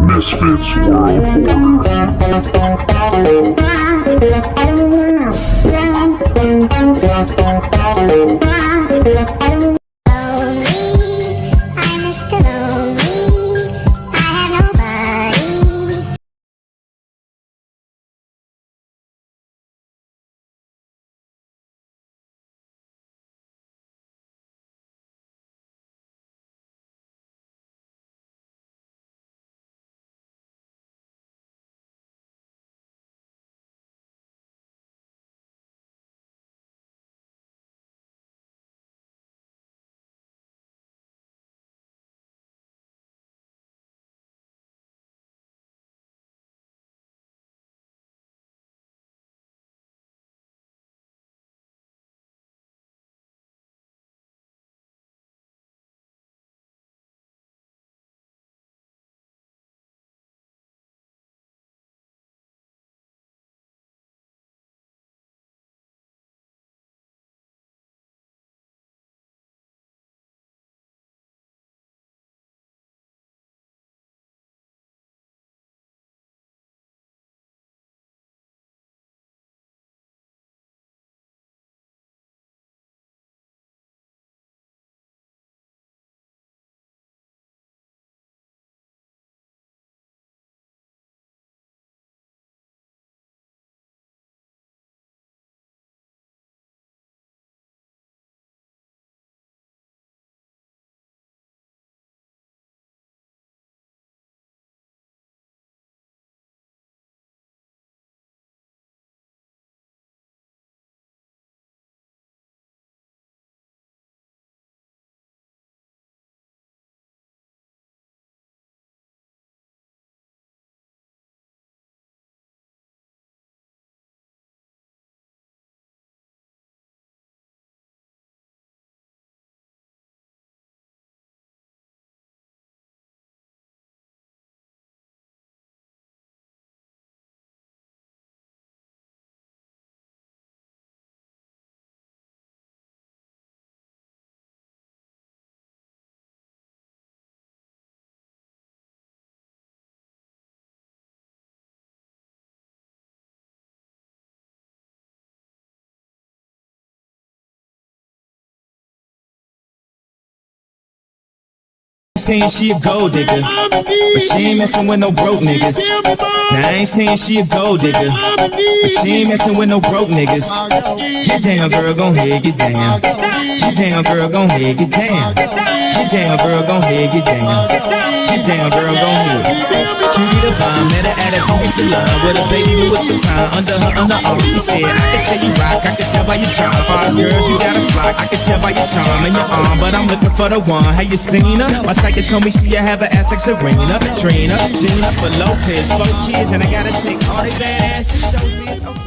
Misfits World Order. Saying she a gold digger, but she ain't messing with no broke niggas. Now I ain't saying she a gold digger, but she ain't messing with no broke niggas. Get down, girl, gon' head, get down. Get down, girl, gon' head, get down. Get down, girl, gon' head, get down. Get down, girl, gon' head. Cutie the bomb, met her at a beauty salon with a baby Louis Vuitton under her underarm. She said, I can tell you rock, I can tell by your charm. Fars girls, you got a flock, I can tell by your charm and your arm, but I'm looking for the one. Have you seen her? My psychic told me she have an ass like Serena, Trina, Jennifer Lopez, 4 kids, and I gotta take all they bad ass to show this. Okay.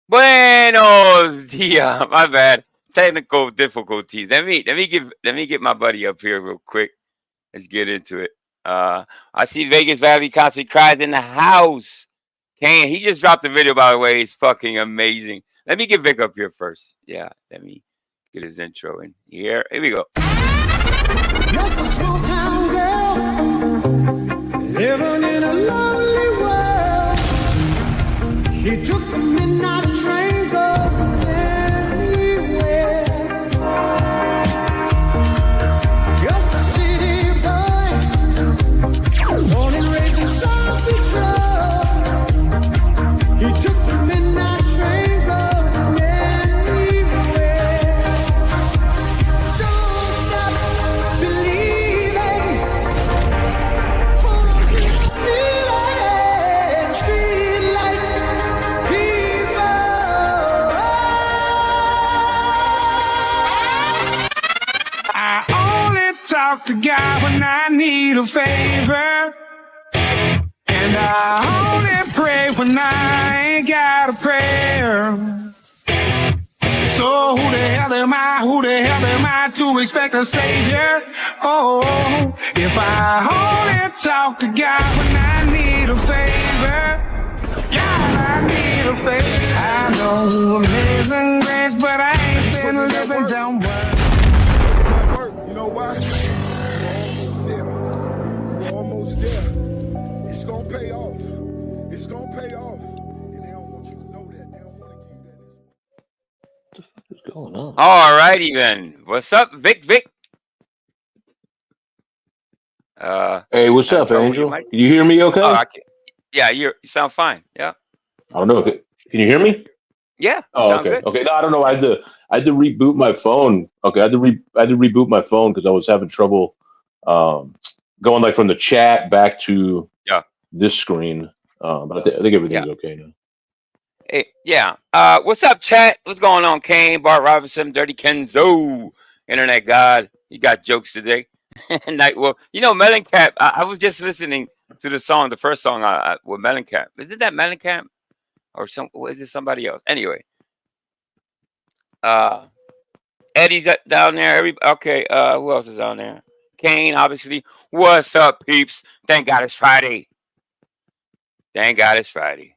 Buenos dias. My bad. Technical difficulties. Let me get my buddy up here real quick. Let's get into it. I see Vegas Valley Concert Cries in the house. He just dropped a video, by the way. It's fucking amazing. Let me get Vic up here first. Yeah, let me get his intro in here. Here we go. Just a small town girl living in a lonely world. She took the midnight train going anywhere. Just a city boy, born and raised in South Detroit. He took the midnight train going anywhere. Don't stop believing. Hold on to your feeling. Street light people. I only talk to God when I need a favor, and I only pray when I ain't got a prayer. So So who the hell am I? Who the hell am I to expect a savior? Oh, if I only talk to God when I need a favor. God, I need a favor. I know amazing grace, but I ain't been living down well. You know why? We're almost there. It's gonna pay off. It's gonna pay off. And they don't want you to know that. They don't want to give you that. What's going on? All righty then. What's up, Vic? Hey, what's having up, trouble with your Angel? mic? Can you hear me okay? Oh, yeah, you sound fine. Yeah. I don't know. Can you hear me? Yeah. You Oh, sound okay. good. Okay. No, I don't know. I had to reboot my phone. Okay, I had to reboot my phone because I was having trouble going like from the chat back to this screen. But I think everything's okay now. Hey, yeah. What's up, chat? What's going on, Kane, Bart Robinson, Dirty Kenzo, Internet God? You got jokes today. Night Wolf. You know, Mellencamp. I was just listening to the song, the first song with Mellencamp. Isn't that Mellencamp? Or is it somebody else? Anyway. Eddie's down there. Okay, who else is down there? Kane, obviously. What's up, peeps? Thank God it's Friday. Thank God it's Friday.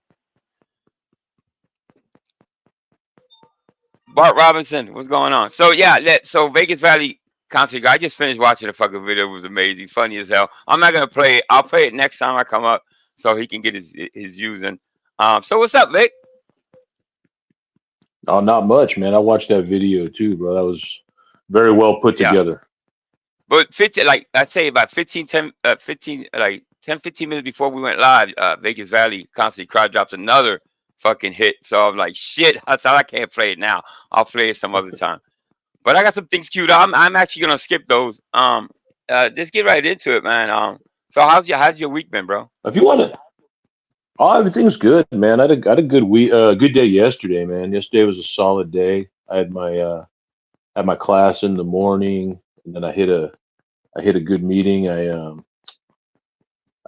Bart Robinson, what's going on? So yeah, so Vegas Valley concert. I just finished watching the fucking video. It was amazing, funny as hell. I'm not gonna play it. I'll play it next time I come up, so he can get his views in. So what's up, Vic? Oh, not much, man. I watched that video too, bro. That was very well put together. But 15, like I'd say about 15 minutes before we went live, Vegas Valley Constantly Crowd drops another fucking hit. So I'm like, shit, I can't play it now. I'll play it some other time. But I got some things queued up. I'm actually gonna skip those. Just get right into it, man. So how's your week been, bro? If you want to, everything's good, man. I had a good week, good day yesterday, man. Yesterday was a solid day. I had my class in the morning, and then I hit a good meeting. I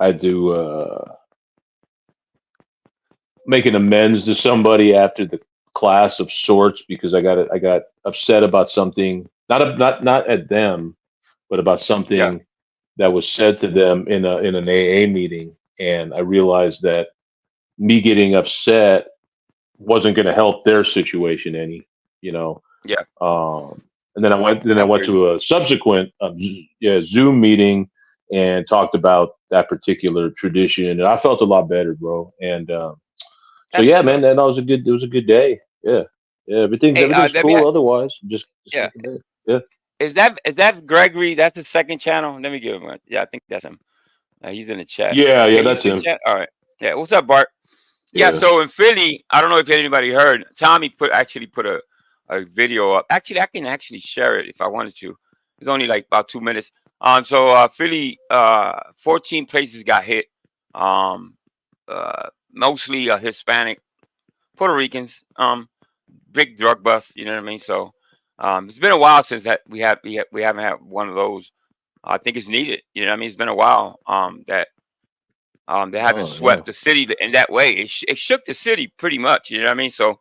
had to make an amends to somebody after the class of sorts because I got upset about something, not at them, but about something that was said to them in an AA meeting, and I realized that me getting upset wasn't going to help their situation any, you know. Yeah. And then I went to a subsequent Zoom meeting and talked about that particular tradition, and I felt a lot better, bro. And so yeah, man, it was a good day. Yeah, everything's cool. Otherwise, just yeah. Is that Gregory? That's the second channel. Let me give him one. Yeah, I think that's him. He's in the chat. Yeah, that's him. All right. Yeah. What's up, Bart? Yeah. So in Philly, I don't know if anybody heard. Tommy put a video up. Actually, I can share it if I wanted to. It's only like about 2 minutes. So Philly, 14 places got hit. Mostly Hispanic, Puerto Ricans. Big drug bust. You know what I mean? So it's been a while since that we haven't had one of those. I think it's needed. You know what I mean? It's been a while that they haven't swept the city in that way. It shook the city pretty much. You know what I mean? So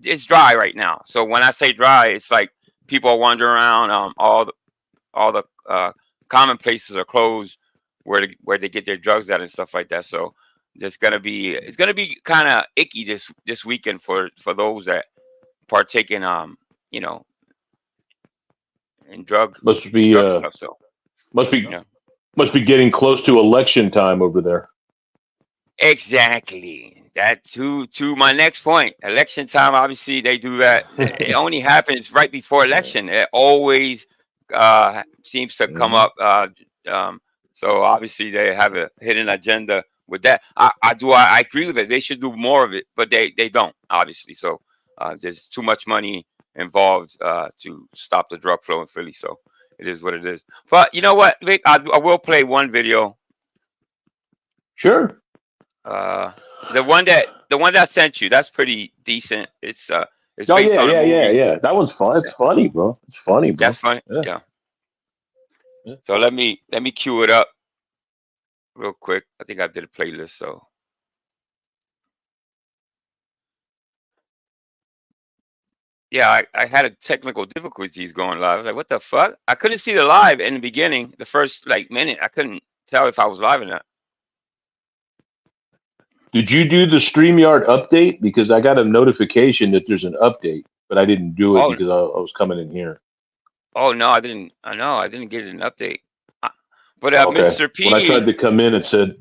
it's dry right now. So when I say dry, it's like people are wandering around. All the common places are closed where they get their drugs at and stuff like that. So it's gonna be kind of icky this weekend for those that partake in in drug stuff. So must be getting close to election time over there. Exactly. That to my next point. Election time, obviously they do that. It only happens right before election. It always seems to come up. So obviously they have a hidden agenda with that. I agree with it. They should do more of it, but they don't, obviously. So there's too much money involved to stop the drug flow in Philly. So it is what it is. But you know what, Vic? I will play one video. Sure. The one that I sent you, that's pretty decent. It's based on a movie. Yeah. That one's fun. It's funny, bro. It's funny, bro. That's funny. Yeah. So let me cue it up real quick. I think I did a playlist, so Yeah, I had technical difficulties going live. I was like, what the fuck? I couldn't see the live in the beginning, the first like minute. I couldn't tell if I was live or not. Did you do the StreamYard update? Because I got a notification that there's an update, but I didn't do it Oh, because I was coming in here. oh no, I didn't. I know I didn't get an update. But Okay. Mr. When I tried P, to come in, it said,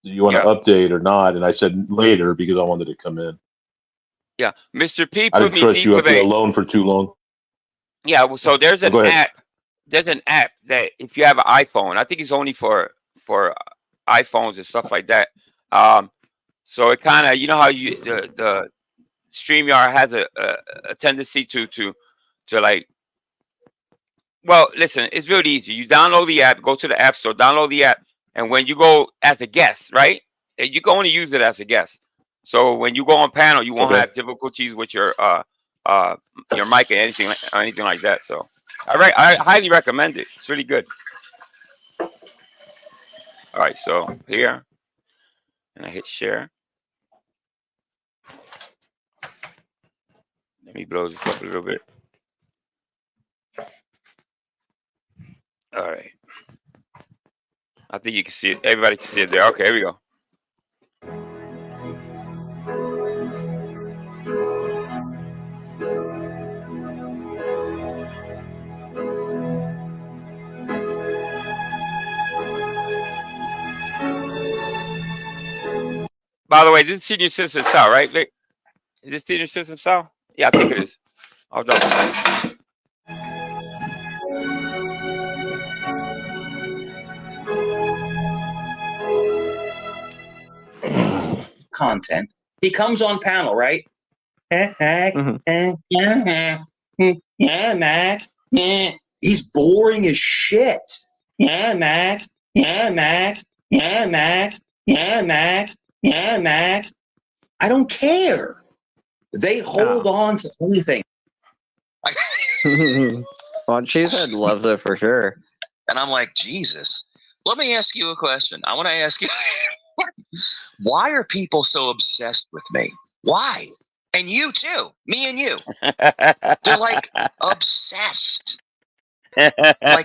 "Do you want to yeah, update or not?" And I said later because I wanted to come in. yeah, Mr. P I put didn't me trust deep you up with here a alone for too long. yeah. Well, so there's Oh, an go ahead. app. There's an app that if you have an iPhone, I think it's only for iPhones and stuff like that. So it kind of how the StreamYard has a tendency to like. Well, listen, it's really easy. You download the app, go to the App Store, download the app, and when you go as a guest, right, you can only use it as a guest. So when you go on panel, you won't Okay. have difficulties with your mic or anything like that. So I highly recommend it. It's really good. All right, so here, and I hit share. Let me blow this up a little bit. All right. I think you can see it. Everybody can see it there. Okay, here we go. By the way, this is Senior Citizen South, right, Vic? Is this Senior Citizen South? Yeah, I think it is. I'll double check. Content. He comes on panel, right? Yeah, Mac. He's boring as shit. Yeah, Mac. Yeah, Mac. Yeah, Mac. Yeah, Mac. Yeah, Mac. I don't care. They hold on to anything. Well, she said loves it for sure. And I'm like, Jesus, let me ask you a question. I want to ask you, why are people so obsessed with me? Why? And you too, me and you. They're like obsessed. Like,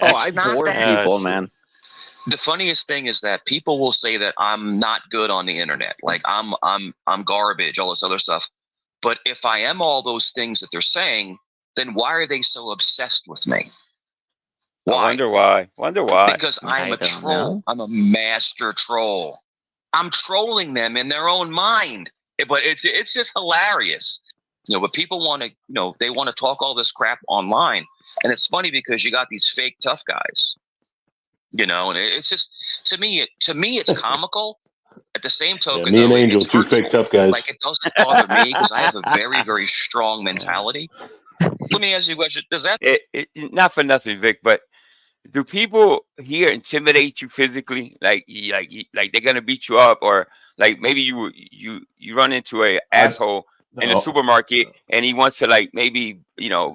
I it's not bore that. people, man. The funniest thing is that people will say that I'm not good on the internet. Like I'm garbage, all this other stuff. But if I am all those things that they're saying, then why are they so obsessed with me? Why? I wonder why. Because I'm a troll. Know. I'm a master troll. I'm trolling them in their own mind. But it's just hilarious. But people want to, they want to talk all this crap online. And it's funny because you got these fake tough guys. And it's just to me it's comical. At the same token, me and though, Angel, it's two fake hurtful. tough guys. Like, it doesn't bother me because I have a very, very strong mentality. Let me ask you a question. Does that Not for nothing, Vic, but do people here intimidate you physically? Like they're gonna beat you up, or like maybe you run into a asshole in a supermarket and he wants to maybe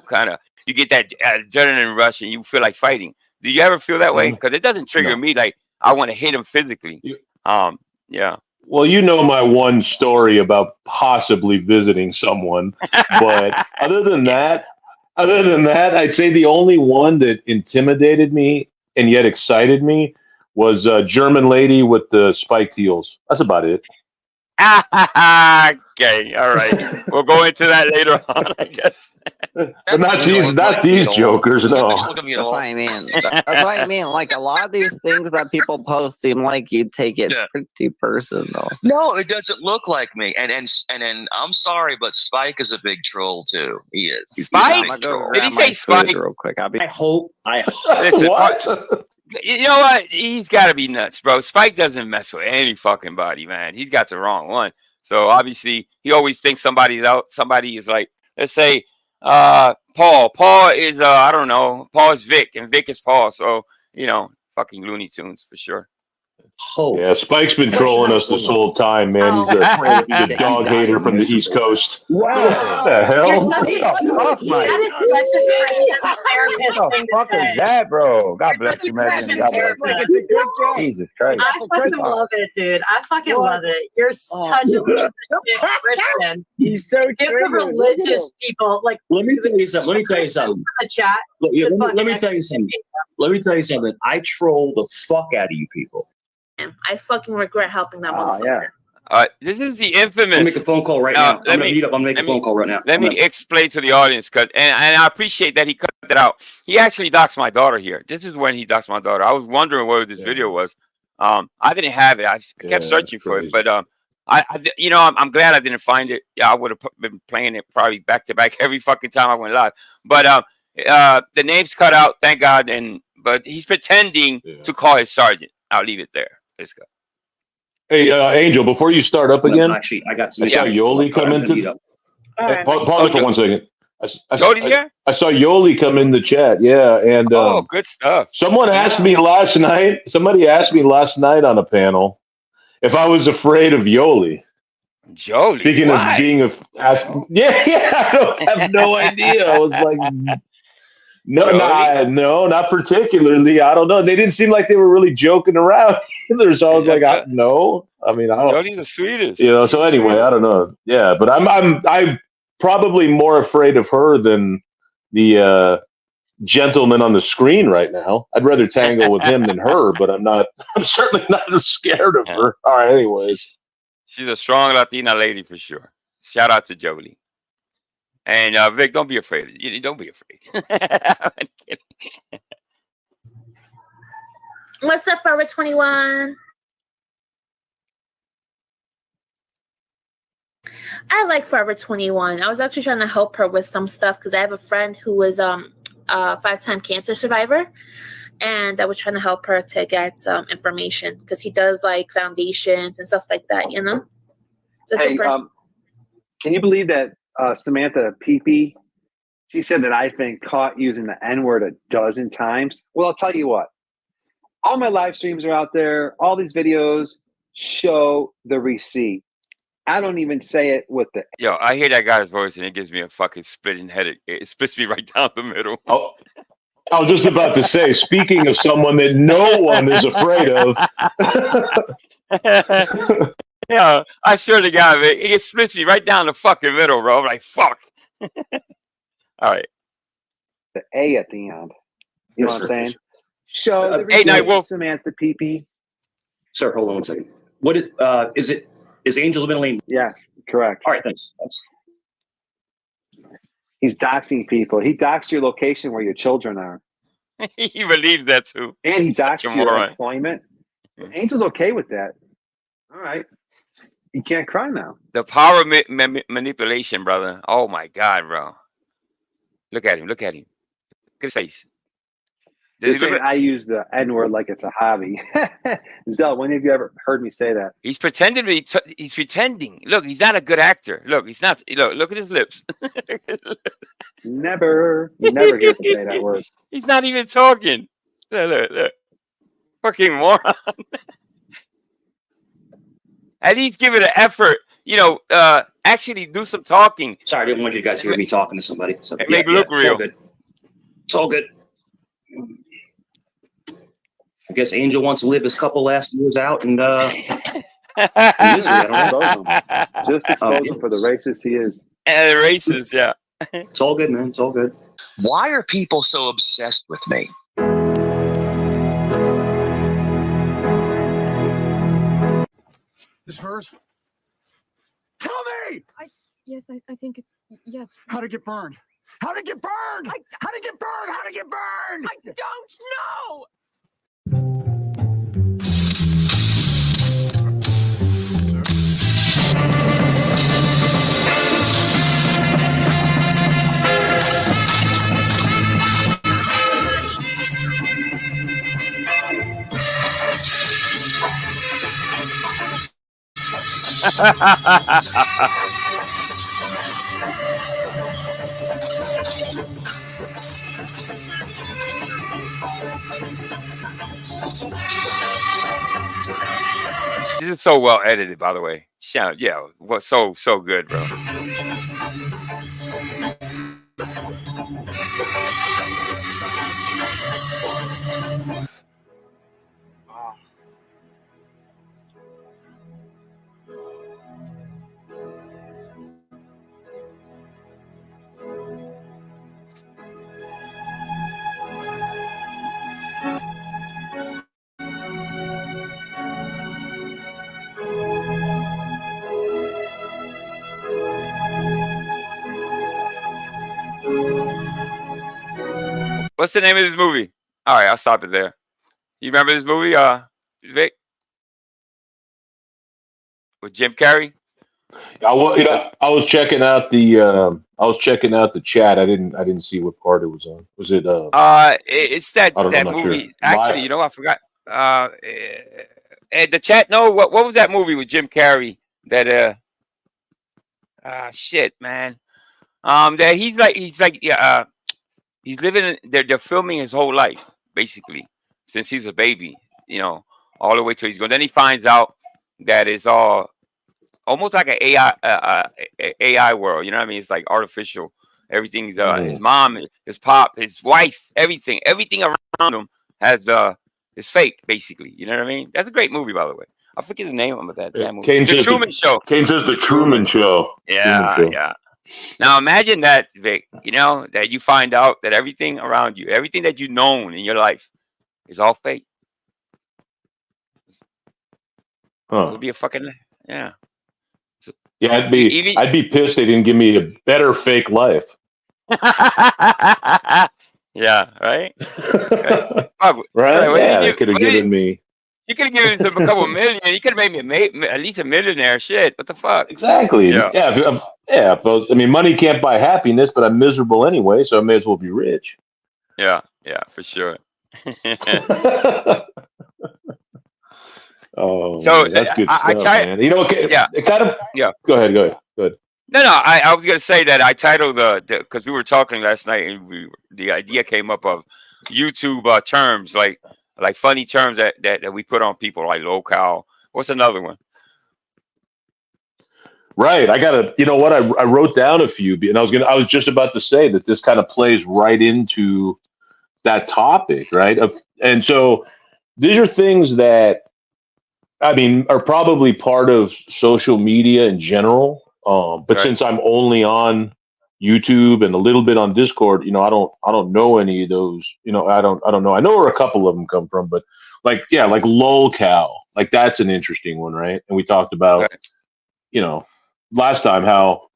kind of you get that adrenaline rush and you feel like fighting. Do you ever feel that way? Because it doesn't trigger me like I want to hit him physically. Yeah. Well, my one story about possibly visiting someone, but other than that, I'd say the only one that intimidated me and yet excited me was a German lady with the spiked heels. That's about it. Okay, all right. We'll go into that later on, I guess. But not these jokers, no. That's what I mean. That's what I mean. Like, a lot of these things that people post seem like you take it pretty personal. No, it doesn't look like me. And I'm sorry, but Spike is a big troll too. He is. Spike? Did he say Spike? Real quick. I hope. Listen, What? You know what? He's got to be nuts, bro. Spike doesn't mess with any fucking body, man. He's got the wrong one. So obviously, he always thinks somebody's out. Somebody is like, let's say, Paul. Paul is, I don't know. Paul is Vic, and Vic is Paul. So, fucking Looney Tunes for sure. Yeah, Spike's been trolling us this whole time, man. He's the dog hater from the East Coast. Wow. What the hell? That is such a Christian therapist thing to say. that, bro? God bless you, man. God bless you. Jesus Christ. I fucking love it, dude. I fucking love it. You're such a piece of shit Christian. He's so Give the religious people like. Let me tell you something. Let me tell you something. In the chat. Let me tell you something. Let me tell you something. I troll the fuck out of you people. I fucking regret helping that motherfucker. This is the infamous. I'll make a phone call right now. I'm gonna meet up. I'm making a phone call right now. Let me explain to the audience, and I appreciate that he cut it out. He actually doxed my daughter here. This is when he doxed my daughter. I was wondering what this video was. I didn't have it. I kept searching for it, but I'm glad I didn't find it. Yeah, I would have been playing it probably back to back every fucking time I went live. But the name's cut out, thank God. But he's pretending to call his sergeant. I'll leave it there. Let's go. Hey, Angel, before you start up again, actually, I got some. I saw Yoli come into. Pause for 1 second. Jody's here? I saw Yoli come in the chat. Yeah, and good stuff. Someone asked me last night. Somebody asked me last night on a panel if I was afraid of Yoli. Jolie. Speaking of being I have no idea. I was like, no, not particularly. I don't know. They didn't seem like they were really joking around either. So I was like, no. I mean, I don't. Jody's the sweetest. So anyway, I don't know. Yeah, but I'm probably more afraid of her than the gentleman on the screen right now. I'd rather tangle with him than her, but I'm certainly not scared of her. All right, anyways. She's a strong Latina lady for sure. Shout out to Jolie. And Vic, don't be afraid. Don't be afraid. What's up, Forever 21? I like Forever 21. I was actually trying to help her with some stuff because I have a friend who was a 5-time cancer survivor, and I was trying to help her to get some information because he does like foundations and stuff like that. Hey, can you believe that Samantha Peepee? She said that I've been caught using the N-word a dozen times. Well, I'll tell you what. All my live streams are out there. All these videos show the receipt. I don't even say it with the. Yo, I hear that guy's voice and it gives me a fucking splitting headache. It splits me right down the middle. Oh, I was just about to say, speaking of someone that no one is afraid of. Yeah, I swear to God, man, it splits me right down the fucking middle, bro. I'm like, fuck. All right. The A at the end. You know what I'm saying? Show the hey, Nightwolf. Samantha Peepee. Sir, hold on 1 second. What is Angel the middle name? Yeah, correct. All right, thanks. He's doxing people. He doxed your location where your children are. He believes that too. And he doxed your employment. Angel's okay with that. All right. You can't cry now. The power manipulation, brother. Oh my God, bro. Look at him. Look at him. Look at his face. I use the N-word like it's a hobby. Zell, when have you ever heard me say that? He's pretending to be. He's pretending. Look, he's not a good actor. Look, he's not. Look at his lips. Never hear him say that word. He's not even talking. Look. Fucking moron. At least give it an effort. Actually do some talking. Sorry, I didn't want you guys to hear me talking to somebody. So, make it look real. It's all good. I guess Angel wants to live his couple last years out and just expose him for the racist he is. And the racist, yeah. It's all good, man. It's all good. Why are people so obsessed with me? This hers? Tell me! Yes, I think yeah. How'd it get burned? How'd it get burned? How'd it get burned? How'd it get burned? I don't know! This is so well edited, by the way. Yeah, what so good, bro. What's the name of this movie? All right, I'll stop it there. You remember this movie, Vic, with Jim Carrey? I was checking out the chat. I didn't see what part it was on. Was it? It's that I don't know. that I'm not movie. sure. Actually, you know, I forgot. The chat. No, what was that movie with Jim Carrey? That shit, man. That he's like yeah. He's living. They're filming his whole life basically since he's a baby. You know, all the way till he's gone. Then he finds out that it's all almost like an AI world. You know what I mean? It's like artificial. Everything's his mom, his pop, his wife, everything around him has is fake, basically. You know what I mean? That's a great movie, by the way. I forget the name of that damn movie. The Truman Show. Kane says the Truman Show. Yeah, yeah. Now imagine that, Vic. You know that you find out that everything around you, everything that you've known in your life, is all fake. Huh. It would be a fucking yeah. So, yeah, I'd be pissed they didn't give me a better fake life. Yeah, right. Right? Yeah, they could have given me. You could have given him a couple million. You could have made me at least a millionaire. Shit, what the fuck? Exactly. Yeah. I mean, money can't buy happiness, but I'm miserable anyway, so I may as well be rich. Yeah, for sure. Oh, so man, that's good stuff, I tried, man. You know, it kind of. Yeah. Go ahead. No, I was gonna say that I titled because we were talking last night and the idea came up of YouTube terms like funny terms that we put on people like locale. What's another one? Right. You know what? I wrote down a few, and I was just about to say that this kind of plays right into that topic, right? And so these are things that, I mean, are probably part of social media in general. But Right. since I'm only on YouTube and a little bit on Discord, you know, I don't know any of those. You know, I don't know. I know where a couple of them come from, but like lolcow, like that's an interesting one, right? And we talked about, Right. you know, last time how,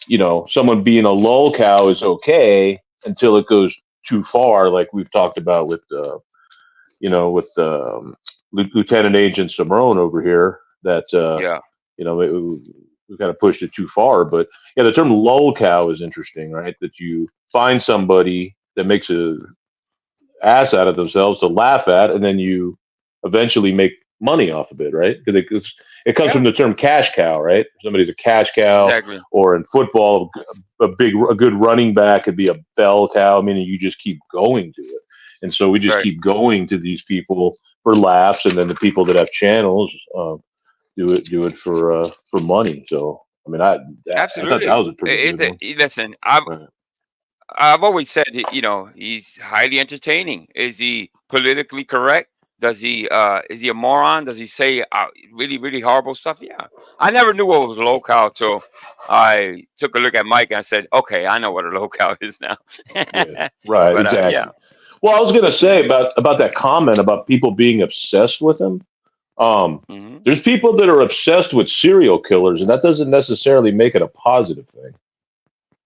you know, someone being a lolcow is okay until it goes too far, like we've talked about with Lieutenant Agent Simone over here. That you know, we kind of pushed it too far. But yeah, the term lolcow is interesting, right? That you find somebody that makes a ass out of themselves to laugh at, and then you eventually make money off of it, right? Because it comes from the term cash cow, right? Somebody's a cash cow, Exactly. or in football, a good running back could be a bell cow, meaning you just keep going to it. And so we just Right. keep going to these people for laughs, and then the people that have channels do it for money. So I mean, I thought Absolutely. that was a pretty good one. Listen, Right. I've always said, you know, he's highly entertaining. Is he politically correct? Is he a moron? Does he say really, really horrible stuff? Yeah. I never knew what was locale till I took a look at Mike and I said, okay, I know what a locale is now. Yeah, right, But, exactly. yeah. Well, I was going to say about that comment about people being obsessed with him. There's people that are obsessed with serial killers, and that doesn't necessarily make it a positive thing.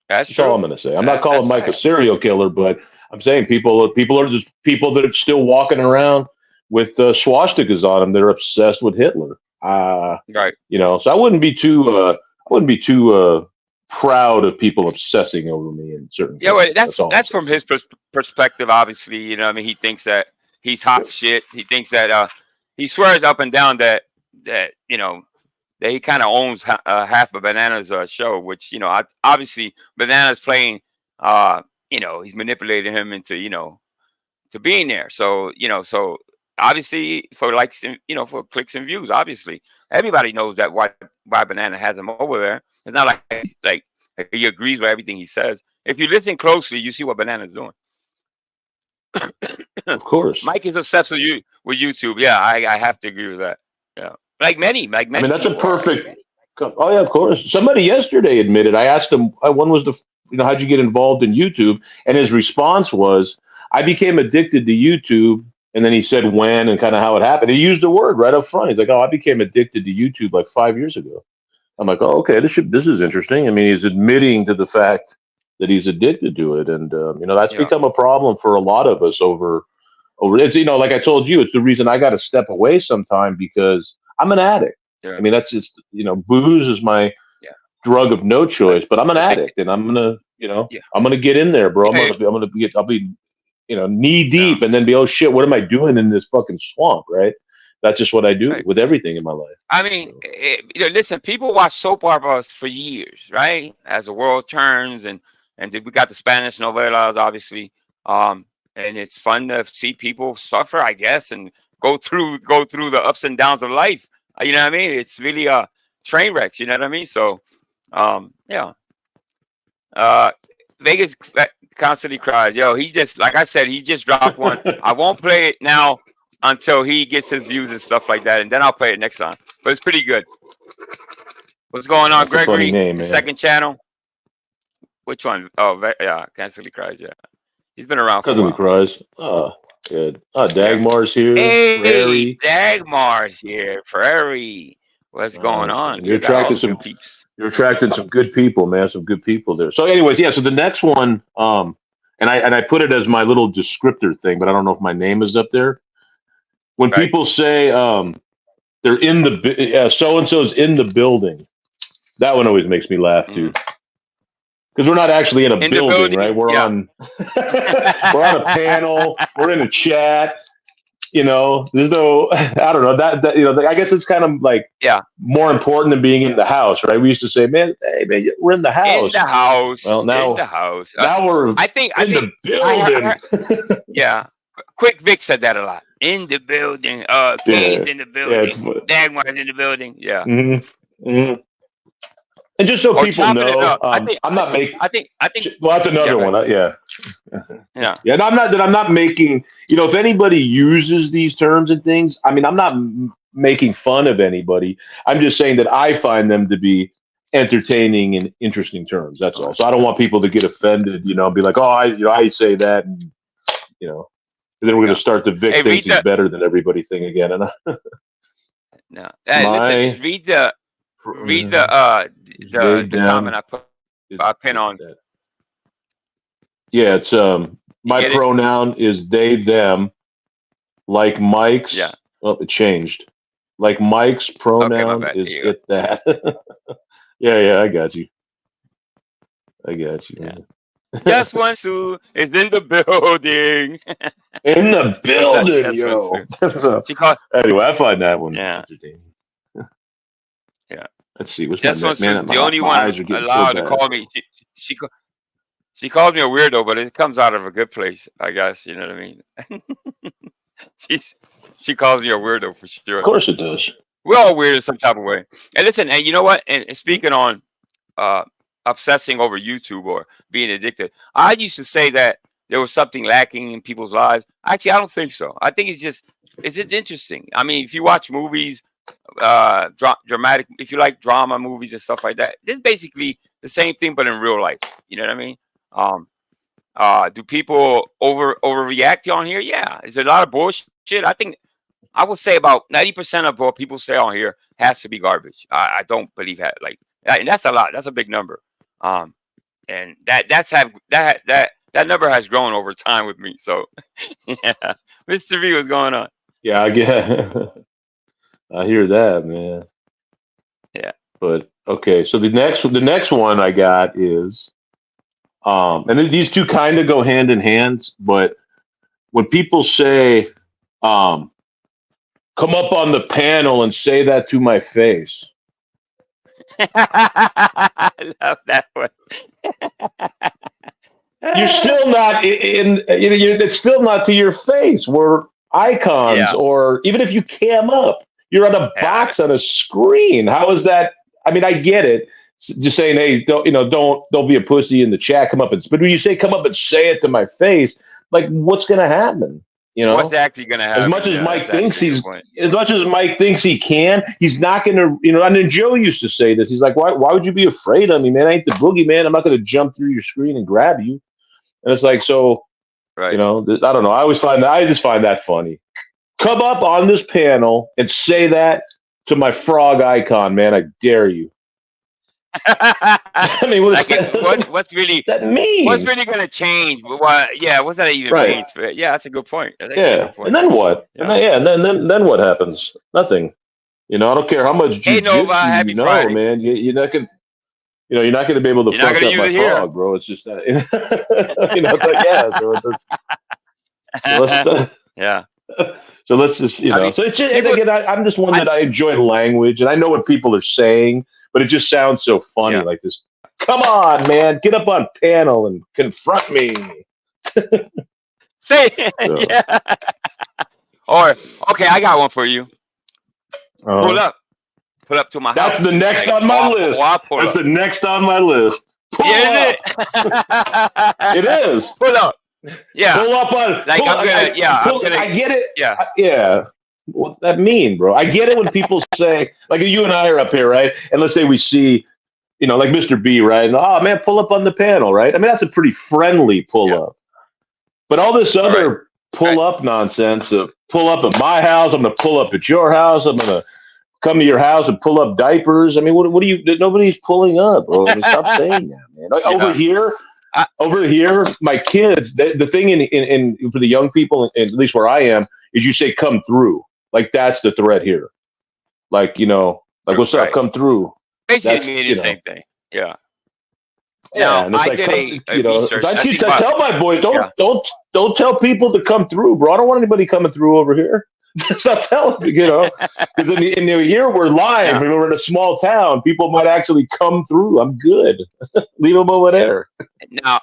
That's all I'm going to say. I'm not calling Mike a serial killer, but I'm saying people are just people that are still walking around with swastikas on them. They're obsessed with Hitler. Right. You know, so I wouldn't be too proud of people obsessing over me in certain. Yeah, well, cases. that's from his perspective, obviously. You know, I mean, he thinks that he's hot shit. He thinks that he swears up and down that you know that he kind of owns half of Banana's show, which you know, obviously Banana's playing. You know, he's manipulating him into to being there. So you know, obviously for likes and for clicks and views. Obviously, everybody knows that why Banana has him over there. It's not like he agrees with everything he says. If you listen closely, you see what Banana's doing. Of course. Mike is obsessed with YouTube. Yeah, I have to agree with that. Yeah, like many. I mean, that's a perfect. Oh yeah, of course. Somebody yesterday admitted. I asked him, when was the, how'd you get involved in YouTube? And his response was, I became addicted to YouTube. And then he said when and kind of how it happened. He used the word right up front. He's like, oh, I became addicted to YouTube like 5 years ago. I'm like, oh, okay, this is interesting. I mean, he's admitting to the fact that he's addicted to it, and that's become a problem for a lot of us over. It's, like I told you, it's the reason I got to step away sometime because I'm an addict. Yeah. I mean, that's just booze is my drug of no choice, but I'm an addict, and I'm gonna I'm gonna get in there, bro. I'll be knee deep, and then be, oh shit, what am I doing in this fucking swamp, right? That's just what I do with everything in my life. I mean, listen, people watch soap operas for years, right? As the world turns, and we got the Spanish novelas, obviously, and it's fun to see people suffer, I guess, and go through the ups and downs of life. You know what I mean? It's really train wrecks. You know what I mean? So, Vegas constantly cries. Yo, he just, like I said, he just dropped one. I won't play it now until he gets his views and stuff like that, and then I'll play it next time. But it's pretty good. What's going on, That's Gregory? Name, second channel. Which one? Oh, yeah, Constantly Cries. Yeah, he's been around for a while. Constantly Cries. Oh, good. Oh, Dagmar's here. Hey, Prairie. Dagmar's here. Prairie. What's going on? You're attracting some peeps. You're attracting some good people, man. Some good people there. So, anyways, yeah. So the next one, and I put it as my little descriptor thing, but I don't know if my name is up there. When people say they're in the so and so's in the building, that one always makes me laugh too. Because we're not actually in a building, right? We're on we're on a panel. We're in a chat. There's no, I don't know that I guess it's kind of like more important than being in the house, right? We used to say, man, we're in the house. In the house. Well, now in the house. Now we're in the building. Yeah. Quick Vic said that a lot. In the building. King's in the building. Dagmar's in the building. Yeah. Mm-hmm. Mm-hmm. And just so people know, I'm not making. I think. Well, that's another one. Yeah. And I'm not making. If anybody uses these terms and things, I mean, I'm not making fun of anybody. I'm just saying that I find them to be entertaining and interesting terms. That's all. So I don't want people to get offended. Be like, oh, I say that, and then we're going to start the Vic thinks he's better than everybody thing again. And no, listen, read the comment I pin on. Yeah, it's my pronoun is they them. Like Mike's. Yeah. Well, it changed. Like Mike's pronoun is it that. Yeah, I got you. Yeah. Just one Sue is in the building. In the building, yo. Anyway, I find that one entertaining. Yeah. Let's see. What's Just one Sue, the only one allowed to call me. She calls me a weirdo, but it comes out of a good place, I guess. You know what I mean? She calls me a weirdo for sure. Of course it does. We're all weird in some type of way. And listen, and you know what? And speaking on obsessing over YouTube or being addicted, I used to say that there was something lacking in people's lives. Actually, I don't think so. I think it's just interesting. I mean, if you watch movies, dramatic, if you like drama movies and stuff like that, this is basically the same thing, but in real life. You know what I mean? Do people overreact on here? Yeah. Is there a lot of bullshit? I think I would say about 90% of what people say on here has to be garbage. I don't believe that. And that's a lot. That's a big number. And that number has grown over time with me. So, yeah, Mr. V, what's going on? Yeah, I hear that, man. Yeah. But okay, so the next one I got is, and these two kind of go hand in hand, but when people say, come up on the panel and say that to my face. I love that one. You're still not in. It's still not to your face. icons, or even if you cam up, you're on a box on a screen. How is that? I mean, I get it. Just saying, hey, don't be a pussy in the chat. Come up and, but when you say come up and say it to my face, like, what's going to happen? You know, what's actually going to happen? As much as Mike thinks he can, he's not going to. And then Joe used to say this. He's like, why would you be afraid of me, man? I ain't the boogeyman. I'm not going to jump through your screen and grab you. And it's like, so, I don't know. I just find that funny. Come up on this panel and say that to my frog icon, man. I dare you. I mean, what's really that mean? What's really going to change? What's that even mean? Yeah, that's a good point. And then what? Yeah. And then what happens? Nothing. I don't care how much jiu-jitsu you know, Friday. Man. You're not gonna. You're not going to be able to fuck up my frog, bro. It's just that. It's like, yeah. So let's just, So it's just, again, I'm just one that I enjoy language, and I know what people are saying, but it just sounds so funny, like this. Come on, man, get up on panel and confront me. Yeah. Or okay, I got one for you. Pull up to my house. That's the next on my list. That's the next on my list. Is it? It is. Pull up. Yeah. Pull up on. Like I'm gonna. I get it. Yeah. Yeah. What's that mean, bro? I get it when people say, like, you and I are up here, right? And let's say we see, like Mr. B, right? And, oh man, pull up on the panel, right? I mean, that's a pretty friendly pull up. But all this other pull up nonsense of pull up at my house, I'm gonna pull up at your house, I'm gonna come to your house and pull up diapers. I mean, what do you? Nobody's pulling up, bro. I mean, stop saying that, man. Like, over here, my kids. The thing in for the young people, at least where I am, is you say "come through." Like that's the threat here. Like what's up? Come through. Basically, the same thing. Yeah. Yeah. Now, I did a research. I tell my boys, don't tell people to come through, bro. I don't want anybody coming through over here. Stop telling me, because in here we're live. We're in a small town. People might actually come through. I'm good. Leave them over there. Now,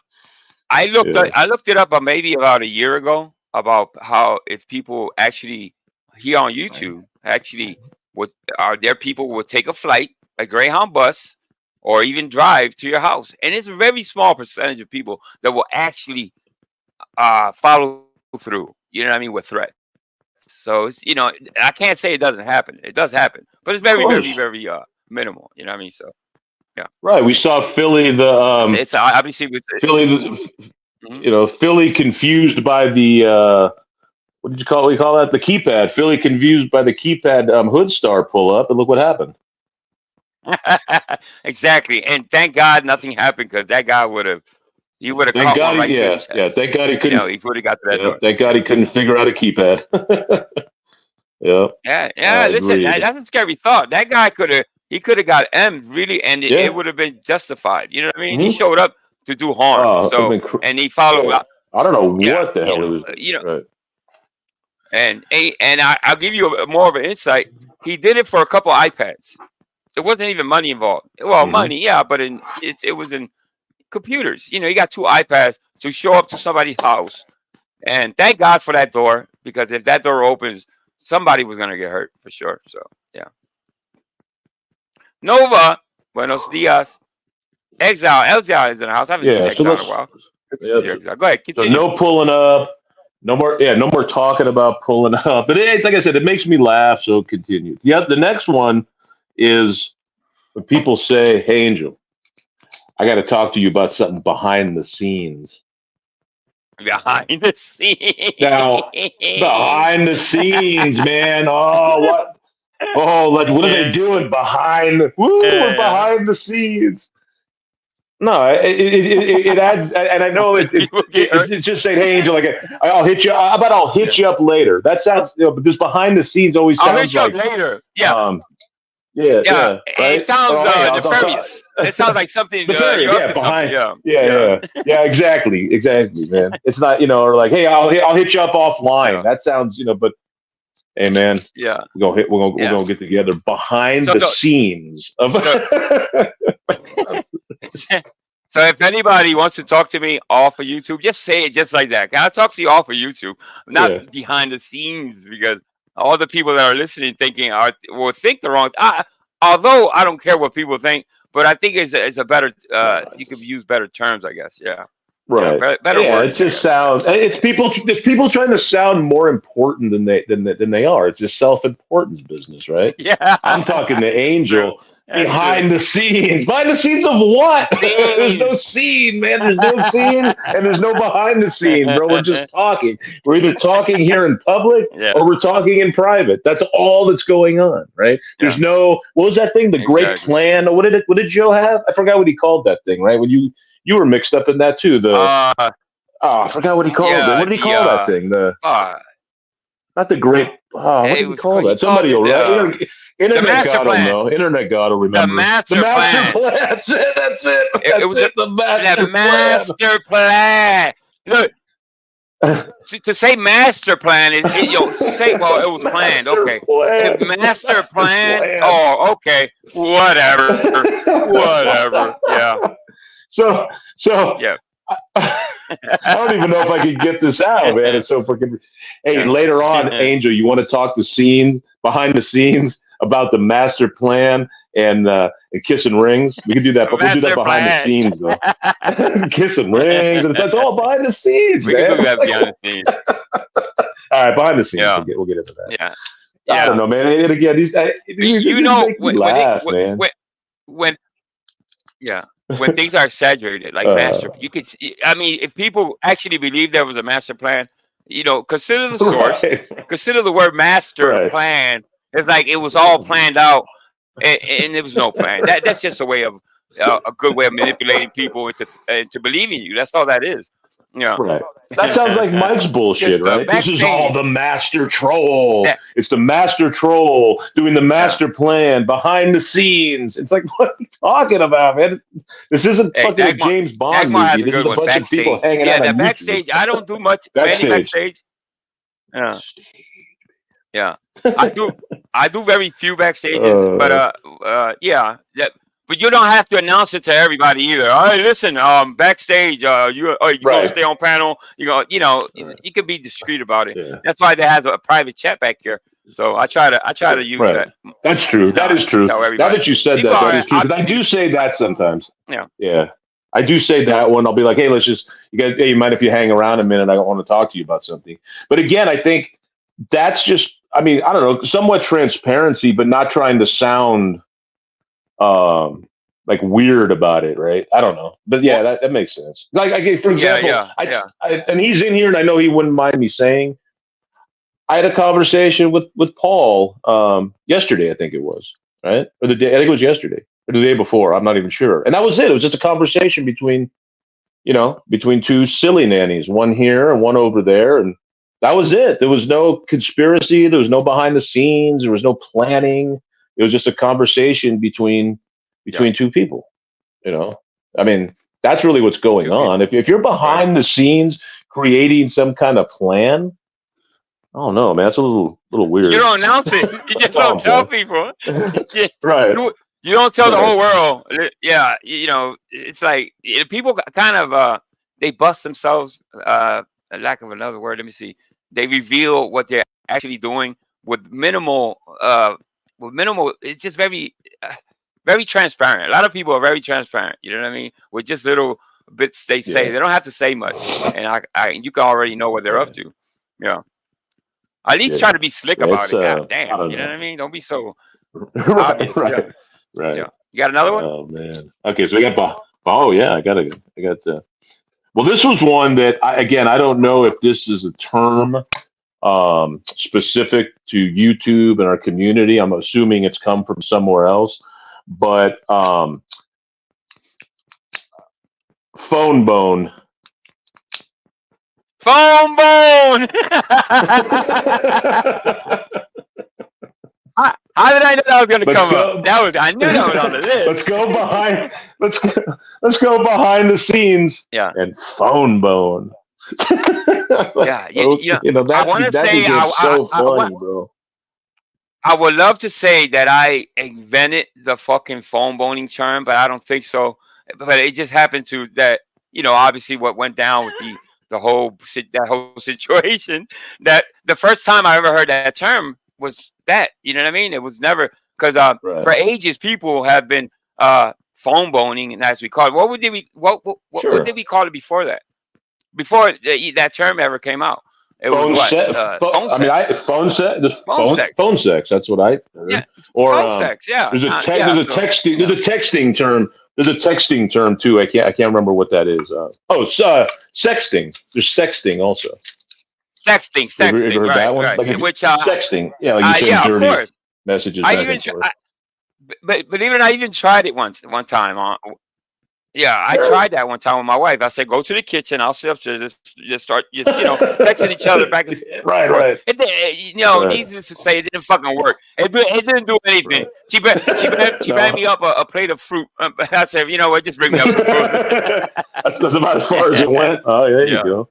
I looked it up maybe about a year ago about how if people actually here on YouTube people would take a flight, a Greyhound bus, or even drive to your house, and it's a very small percentage of people that will actually follow through. You know what I mean, with threats. So it's, I can't say it doesn't happen. It does happen, but it's very, very, very minimal. You know what I mean? So, yeah. Right. We saw Philly. It's obviously with Philly. Philly confused by the what did you call? We call that the keypad. Philly confused by the keypad hood star pull up, and look what happened. Exactly, and thank God nothing happened, because that guy would have. He would have caught one right to his chest. Thank God he couldn't. He would have got to that door. Thank God he couldn't figure out a keypad. Yeah. Listen, that's a scary thought. That guy could have got M really, and it would have been justified. You know what I mean? He showed up to do harm. And he followed up. I don't know what the hell it was. Right. And I'll give you more of an insight. He did it for a couple iPads. There wasn't even money involved. Well, money, but it was in computers. You got 2 iPads to show up to somebody's house, and thank God for that door, because if that door opens, somebody was gonna get hurt for sure. So yeah. Nova, buenos dias. Exile is in the house. I haven't seen Exile in a while. Go ahead. Continue. So no pulling up. No more. Yeah, no more talking about pulling up. But it's like I said, it makes me laugh. So continue. Yeah, the next one is when people say, "Hey, Angel, I got to talk to you about something behind the scenes." Behind the scenes. Now, behind the scenes, man. Oh, what? Oh, what are they doing behind? We're behind the scenes. No, it adds, and I know it's just saying, "Hey, Angel, I'll hit you." How about I'll hit you up later? That sounds, but this behind the scenes always sounds I'll hit you up later. Yeah. Yeah. It sounds nefarious. It sounds like something. Behind. Yeah. Exactly, man. It's not, or like, hey, I'll hit you up offline. Yeah. That sounds, but hey, man. Yeah. We're gonna get together behind the scenes of. So if anybody wants to talk to me off of YouTube, just say it just like that. I'll talk to you off of YouTube, not Yeah. behind the scenes, because all the people that are listening will think the wrong. Although I don't care what people think, but I think it's a better. You could use better terms, I guess. Yeah. Right. Better Yeah, words. it just sounds. It's people trying to sound more important than they are. It's just self-importance business, right? Yeah. I'm talking to Angel That's behind the scenes. Behind the scenes of what? There's no scene, man. There's no scene, and there's no behind the scene, bro. We're just talking. We're either talking here in public or we're talking in private. That's all that's going on, right? There's no. What was that thing? The Great Plan. What did Joe have? I forgot what he called that thing. Right when you were mixed up in that too. I forgot what he called it. What did he call that thing? Not the great. What did he call that? Somebody will write. Internet God will know. Internet God will remember. The master plan. That's it. That's it. It was the master plan. Look, to say master plan is it was planned. Okay, if master plan. Oh, okay. Whatever. Whatever. Yeah. So yeah. I don't even know if I could get this out, man. It's so freaking. Hey, later on, Angel, you want to talk behind the scenes about the master plan and kissing rings? We can do that, but we'll do that behind the scenes, though. Kissing rings, and that's all behind the scenes, we man. can do that behind the scenes. All right, behind the scenes. Yeah. We'll get into that. Yeah. I don't know, man. And again, these when things are exaggerated, like master, you could. I mean, if people actually believe there was a master plan, consider the source, consider the word master plan. It's like it was all planned out, and there was no plan. That's just a way of a good way of manipulating people into believing you. That's all that is. Yeah. Right. That sounds like Mike's bullshit, right? This is all the master troll. Yeah. It's the master troll doing the master plan behind the scenes. It's like, what are you talking about, man? This isn't fucking a James Bond movie. This is a bunch of people hanging out. Yeah, the backstage. I don't do much backstage. Yeah. Yeah. I do very few backstages, but yeah. But you don't have to announce it to everybody either. All right, listen, backstage, you gonna stay on panel. You can be discreet about it. Yeah. That's why there has a private chat back here. So I try to use that. That's true. That is true. Now that you said that is true. Because I do say that sometimes. Yeah. Yeah. I do say that when I'll be like, hey, you mind if you hang around a minute? I don't want to talk to you about something. But again, I think that's just, I mean, I don't know, somewhat transparency, but not trying to sound like weird about it, right? I don't know, but yeah, that makes sense. Like, for example, and he's in here, and I know he wouldn't mind me saying, I had a conversation with Paul yesterday, I think it was, right? Or I think it was yesterday or the day before. I'm not even sure, and that was it. It was just a conversation between two silly nannies, one here and one over there, and that was it. There was no conspiracy. There was no behind the scenes. There was no planning. It was just a conversation between two people. I mean, that's really what's going on. If you're behind the scenes creating some kind of plan, I don't know, man. That's a little weird. You don't announce it. You just don't tell people. Right. You don't tell the whole world. Yeah. It's like people kind of they bust themselves. Lack of another word. Let me see. They reveal what they're actually doing with minimal. It's just very, very transparent. A lot of people are very transparent. You know what I mean? With just little bits they say. They don't have to say much, and you can already know what they're up to. Yeah. At least try to be slick about it. God damn. You know what I mean? Don't be so obvious. Right. Yeah. You got another one? Oh man. Okay, so we got. Oh yeah, I got. Well, this was one that I don't know if this is a term specific to YouTube and our community. I'm assuming it's come from somewhere else, but phone bone. Phone bone. How did I know that was going to come up? I knew that was on the list. Let's go behind the scenes. Yeah. And phone bone. Yeah. I want to say bro. I would love to say that I invented the fucking phone boning term, but I don't think so. but it just happened to that, obviously what went down with that whole situation, that the first time I ever heard that term was that, you know what I mean? It was never, because for ages people have been phone boning, and as we call it. What did we call it before that? Before that term ever came out? It phone was what? sex. Phone sex. Phone sex. Phone sex. Phone sex. That's what I heard. Yeah. Or phone sex. Yeah. There's a texting. There's a texting term. There's a texting term too. I can't remember what that is. Sexting. There's sexting also. Sexting. Have you ever heard that one? Right. Like Which sexting. Yeah, like you send dirty of course. messages. I even tried it one time on. Yeah, I tried that one time with my wife. I said, "Go to the kitchen. I'll sit upstairs. Just start, texting each other back and forth." Right. Needless to say, it didn't fucking work. It didn't do anything. She brought me up a plate of fruit. I said, "You know what? Just bring me up some fruit." That's about as far as it went. Oh, there you go.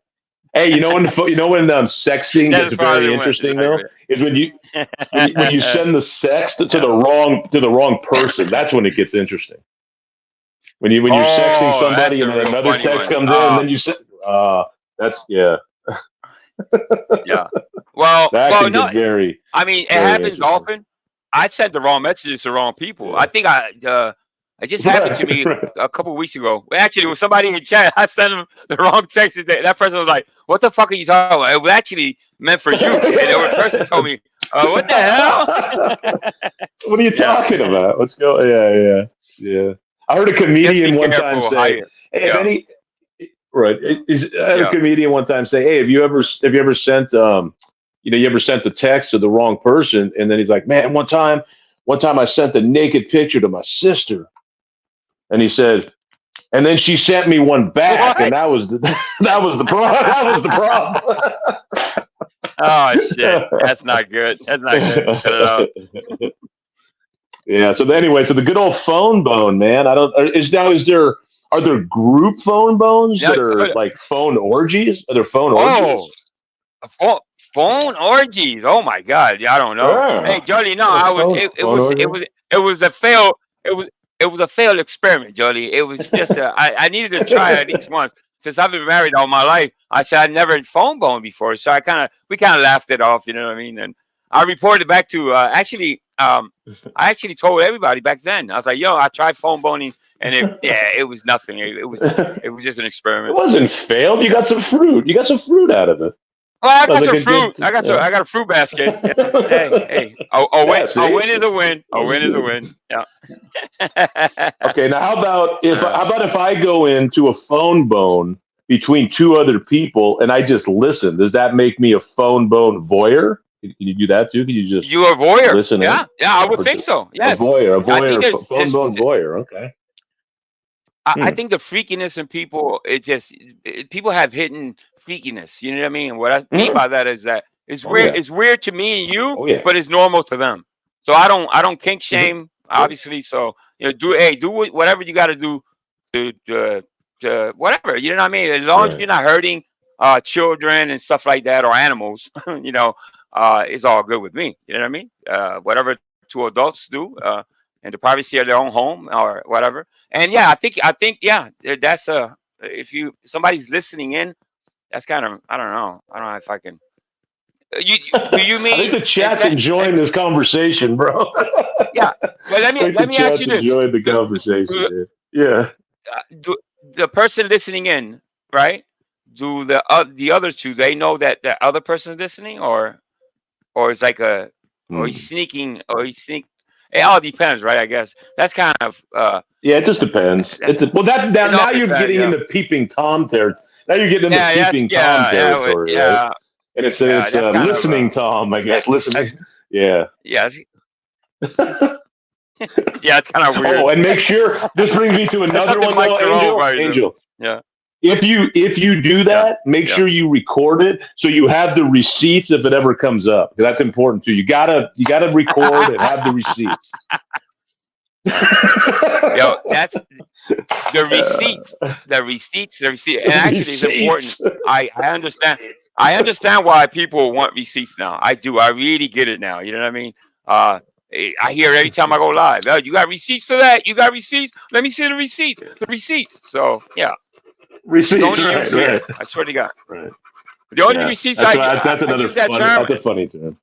Hey, you know when sexting gets very interesting though is when you send the sext to the wrong person. That's when it gets interesting. When you're sexting somebody and then another text comes in, and then you say, that's yeah. Well, get very. I mean, it happens often. I sent the wrong messages to the wrong people. I think it just happened to me a couple of weeks ago. Actually, with somebody in chat, I sent them the wrong text. That person was like, "What the fuck are you talking about?" It was actually meant for you. And the person told me, "What the hell? What are you talking about? Let's go." Yeah. I heard a comedian one time say, "Hey, I heard a comedian one time say, "Hey, have you ever sent you ever sent a text to the wrong person?" And then he's like, "Man, one time I sent a naked picture to my sister," and he said, "And then she sent me one back, and that was the problem. That was the problem." Oh shit, that's not good. That's not good at all. Yeah. So anyway, the good old phone bone, man. Are there group phone bones that are like phone orgies? Are there phone orgies? Phone orgies. Oh my god. Yeah, I don't know. Yeah. Hey, Jody, no, it was a failed. It was a failed experiment, Jody. It was just I needed to try it at least once. Since I've been married all my life, I said I'd never phone boned before, so we kind of laughed it off. You know what I mean? And I reported back to I actually told everybody back then. I was like, "Yo, I tried phone boning, and it was nothing. It was just an experiment. It wasn't failed. You got some fruit. You got some fruit out of it. Well, I got some fruit. I got a fruit basket. Hey. A win is a win. A win is a win. Yeah. Okay. Now, how about if I go into a phone bone between two other people and I just listen? Does that make me a phone bone voyeur? Can you do that too? Can you just a voyeur? Listen yeah, I would think so. Yes, a voyeur, phone bone voyeur. Okay. I think the freakiness in people, people have hidden freakiness. You know what I mean? What I mean by that is that it's weird. It's weird to me and you, but it's normal to them. So I don't kink shame, obviously. So do whatever you got to do to whatever. You know what I mean? As long as you're not hurting children and stuff like that or animals, it's all good with me. You know what I mean? Whatever two adults do, in the privacy of their own home or whatever. And I think that's if somebody's listening in, that's kind of I don't know if I can. Do you mean? I think the chat's enjoying this conversation, bro. Yeah, but let me ask you this: enjoying the conversation. Yeah. Do the person listening in, right? Do the other two? They know that the other person is listening, or it's like or he's sneaking, or he sneak. It all depends, right? I guess that's kind of it just depends. Now you're getting into peeping Tom territory. Now you're getting into peeping Tom territory, right? And it's listening Tom, I guess. Listening, yeah. Yeah, it's kind of weird. Oh, and make sure this brings me to another one, though, Angel. Yeah. If you do that, make sure you record it so you have the receipts if it ever comes up. That's important too. You gotta record and have the receipts. Yo, that's the receipts. The receipts. And actually, it's important. I understand. I understand why people want receipts now. I do. I really get it now. You know what I mean? I hear every time I go live. Oh, you got receipts for that? You got receipts? Let me see the receipts. The receipts. So yeah, Receipts, it's only right, used here. right. I swear to God. Right. The only Yeah. receipts That's I another use that funny. term. That's a funny term.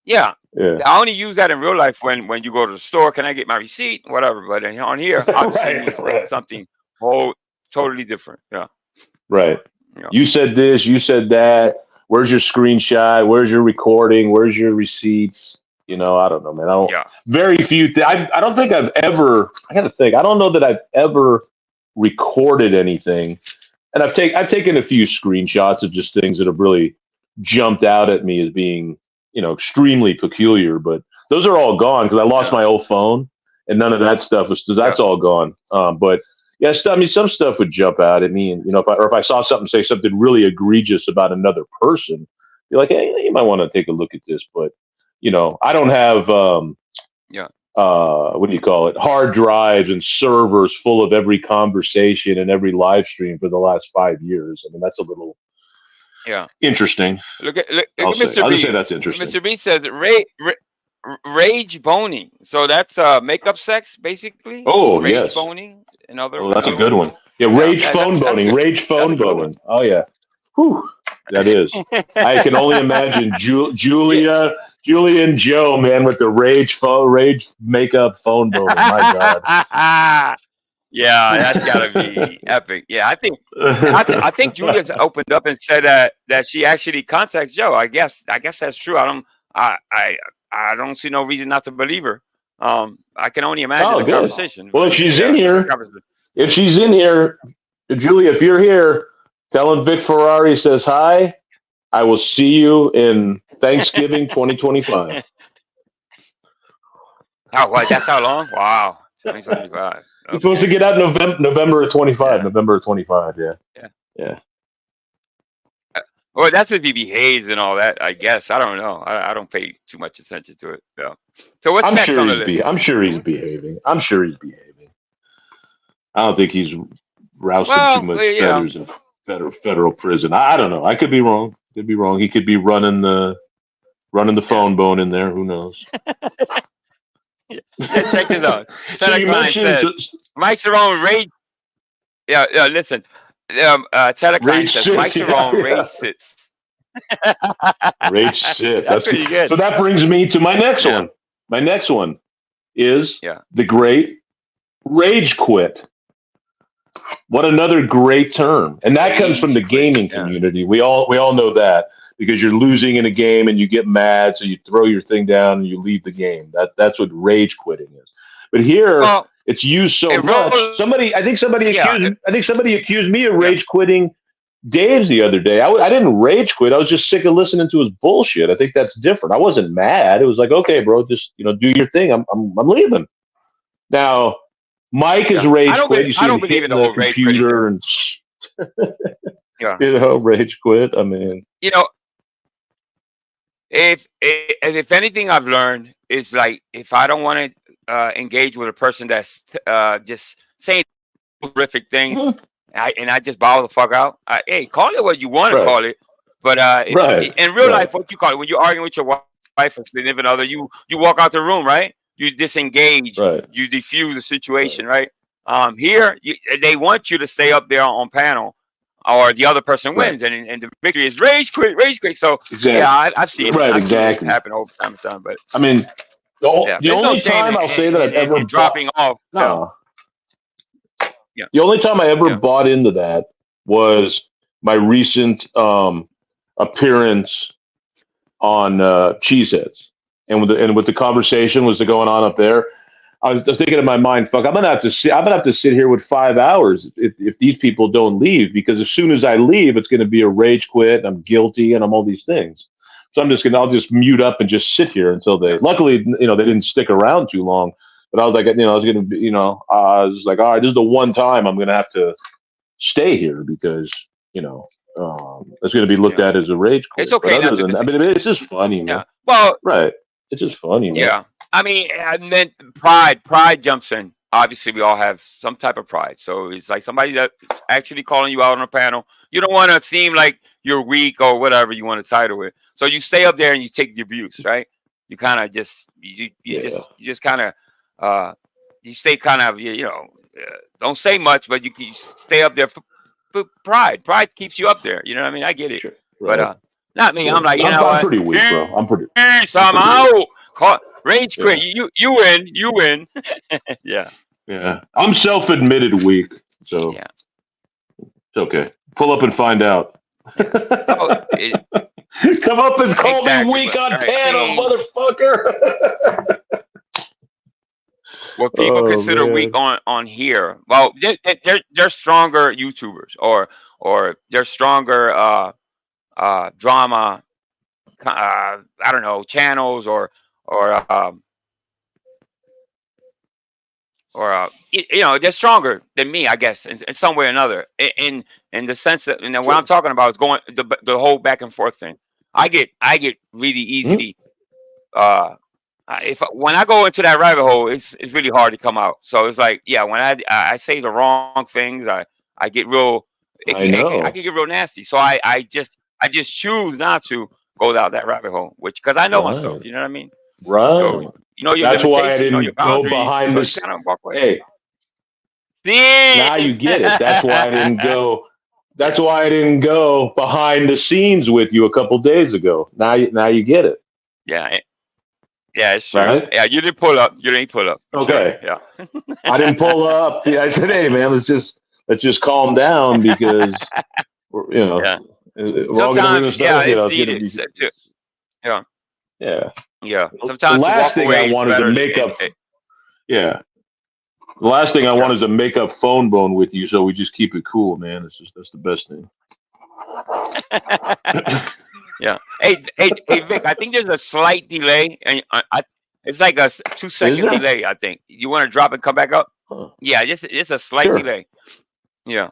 Yeah. Yeah. I only use that in real life when you go to the store. Can I get my receipt? Whatever. But on here, obviously Right, means right. something totally different. Yeah. Right. Yeah. You said this. You said that. Where's your screenshot? Where's your recording? Where's your receipts? You know, I don't know, man. I don't. Yeah. Very few. I don't think I've ever. I got to think. I don't know that I've ever recorded anything, and I've taken a few screenshots of just things that have really jumped out at me as being, extremely peculiar. But those are all gone because I lost my old phone, and none of that stuff was. That's all gone. But yeah, I mean, some stuff would jump out at me, and if I saw something, say something really egregious about another person, be like, hey, you might want to take a look at this. But I don't have what do you call it? Hard drives and servers full of every conversation and every live stream for the last 5 years. I mean, that's a little interesting. Look at I'll Mr. just B. say that's interesting. Mr. B says rage boning. So that's makeup sex, basically. Oh, rage yes. boning. In other Oh, that's a good one. Yeah, rage phone boning. Rage phone boning. Oh, yeah. Whew, that is. I can only imagine Julia and Joe, man, with the rage makeup phone boning. My God. Yeah, that's gotta be epic. Yeah, I think Julia's opened up and said that she actually contacts Joe. I guess that's true. I don't see no reason not to believe her. I can only imagine the conversation. Well, if she's in here, Julia, if you're here, tell him Vic Ferrari says hi. I will see you in Thanksgiving 2025. Oh, what? That's how long? Wow, 2025. Okay. It's supposed to get out November of 25. Yeah. November of 25. Yeah. Well, that's if he behaves and all that. I guess I don't know. I don't pay too much attention to it. So what's next on the list? I'm sure he's behaving. I don't think he's rousting too much feathers in federal prison. I don't know. I could be wrong. He could be running the phone bone in there. Who knows? Yeah, check this out. So you mentioned Mike Cerrone rage. Yeah. Listen. Telecline says Mike Cerrone rage sits. Rage sits. That's pretty good. So that brings me to my next one. My next one is the great rage quit. What another great term. And that comes from the gaming community. We all know that because you're losing in a game and you get mad, so you throw your thing down and you leave the game. That's what rage quitting is. But here it's used so much. I think somebody accused me of rage quitting Dave's the other day. I didn't rage quit. I was just sick of listening to his bullshit. I think that's different. I wasn't mad. It was like, okay, bro, just do your thing. I'm leaving. Now, Mike is rage quit. I don't believe in the whole rage computer and rage quit. I mean, if anything I've learned is like if I don't want to engage with a person that's just saying horrific things, and I just bow the fuck out. Hey, call it what you want to call it, but in real life, what you call it when you're arguing with your wife or significant other, you walk out the room, right? You disengage, you defuse the situation, right? Here, they want you to stay up there on panel, or the other person wins, and the victory is rage quit. So I've seen it happen over time. But I mean, the only time I'll say that I've ever dropping off. The only time I ever bought into that was my recent appearance on Cheeseheads. And with the conversation was going on up there, I was thinking in my mind, fuck, I'm gonna have to sit here with 5 hours if these people don't leave, because as soon as I leave, it's gonna be a rage quit, and I'm guilty, and I'm all these things. So I'll just mute up and just sit here until they. Luckily, they didn't stick around too long. But I was like, I was like, all right, this is the one time I'm gonna have to stay here because it's gonna be looked at as a rage quit. It's okay. It's just funny, man. Well, it's just funny, man. Yeah. I mean, and then pride jumps in. Obviously, we all have some type of pride. So it's like somebody that's actually calling you out on a panel. You don't want to seem like you're weak or whatever you want to title it. So you stay up there and you take the abuse, right? you kind of just you just kind of you stay kind of don't say much, but you stay up there for pride. Pride keeps you up there. You know what I mean? I get it, Sure. Right. but not me. Yeah. I'm like, I'm pretty weak, bro. I'm pretty. I'm out. Rage Yeah. quit. You win. You win. Yeah. Yeah. I'm self-admitted weak, so Yeah. it's okay. Pull up and find out. Oh, Come up and call Exactly, me weak on right. panel, motherfucker. what people Oh, consider man. weak on here. Well, they're stronger YouTubers, or they're stronger drama. I don't know, channels or they're stronger than me, I guess, in some way or another. In the sense that, and what I'm talking about is going the whole back and forth thing. I get really easily. When I go into that rabbit hole, it's really hard to come out. So it's like, yeah, when I say the wrong things, I get real. I can get real nasty. So I just choose not to go down that rabbit hole, because I know myself. You know what I mean? Right. So, your That's why I limitations, your didn't go boundaries, behind so this. you kind of walk away. Hey, now you get it. That's why I didn't go. That's why I didn't go behind the scenes with you a couple days ago. Now you get it. Yeah. Yeah, it's true. Right? Yeah, you didn't pull up. Okay. Sure. Yeah. I didn't pull up. I said, "Hey, man, let's just calm down because we're all going to Sometimes, yeah, it's needed. Yeah. Yeah. Yeah. Sometimes the last thing I want wanted to make up. Yeah. The last thing I want is to make up phone bone with you, so we just keep it cool, man. That's the best thing. Yeah. Hey, Vic. I think there's a slight delay, and it's like a 2-second delay. I think you want to drop and come back up. Huh. Yeah, it's a slight delay. Yeah.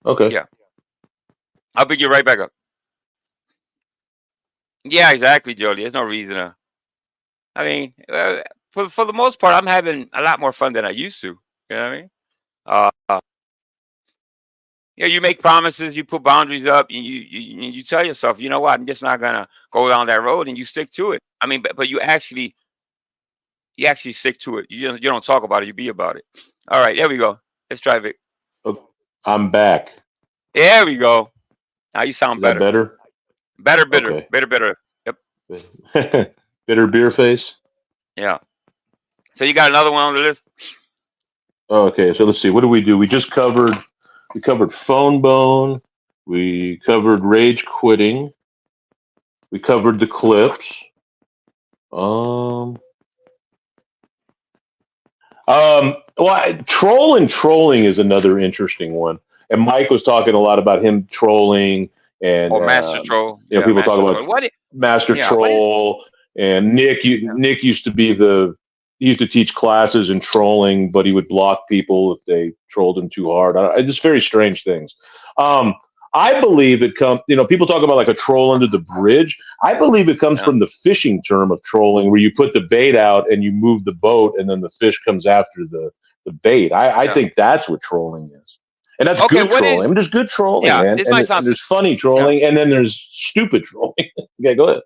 Okay. Yeah. I'll bring you right back up. Yeah, exactly, Jody. There's no reason to. I mean, for the most part, I'm having a lot more fun than I used to. You know what I mean? You make promises, you put boundaries up, and you tell yourself, you know what, I'm just not gonna go down that road, and you stick to it. I mean, but you actually stick to it. You don't talk about it, you be about it. All right, there we go. Let's try it. Oh, I'm back. There we go. Now you sound better. Better. Better. Okay. Better. Yep. Bitter beer face. Yeah. So you got another one on the list? Okay, so let's see. What do? We just covered. We covered phone bone. We covered rage quitting. We covered the clips. Well, trolling is another interesting one. And Mike was talking a lot about him trolling and Master Troll. People talk about Master Troll. And Nick used to be he used to teach classes in trolling, but he would block people if they trolled him too hard. Just very strange things. I believe it comes, people talk about like a troll under the bridge. I believe it comes from the fishing term of trolling, where you put the bait out and you move the boat and then the fish comes after the bait. I think that's what trolling is. And that's good trolling. There's good trolling, man. And there's funny trolling, and then there's stupid trolling. Okay, go ahead.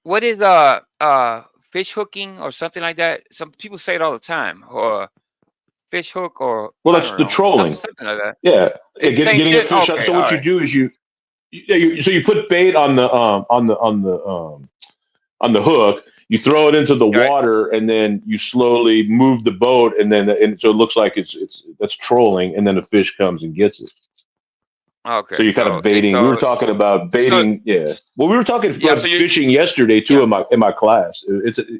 What is fish hooking or something like that? Some people say it all the time, or fish hook, or that's the trolling. Something like that. Yeah, getting a fish. Okay, so what you do is you put bait on the hook. You throw it into the water, and then you slowly move the boat, and so it looks like that's trolling, and then the fish comes and gets it. Okay. So you're kind of baiting. We were talking about baiting. Well, we were talking about fishing yesterday too in my class.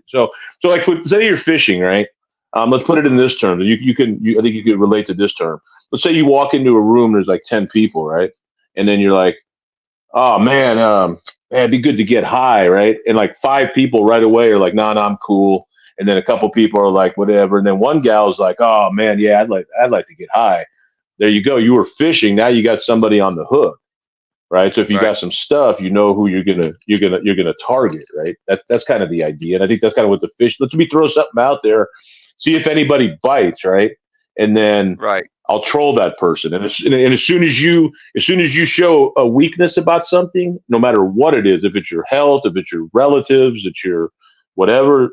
So like say you're fishing, right? Let's put it in this term. I think you can relate to this term. Let's say you walk into a room. There's like 10 people, right? And then you're like, oh man, it'd be good to get high, right? And like 5 people right away are like, nah, I'm cool. And then a couple people are like, whatever. And then one gal's like, oh man, yeah, I'd like to get high. There you go. You were fishing. Now you got somebody on the hook, right? So if you got some stuff, you know who you're gonna target, right? That's kind of the idea, and I think that's kind of what the fish. Let me throw something out there, see if anybody bites, right? And then I'll troll that person. And as soon as you show a weakness about something, no matter what it is, if it's your health, if it's your relatives, it's your whatever,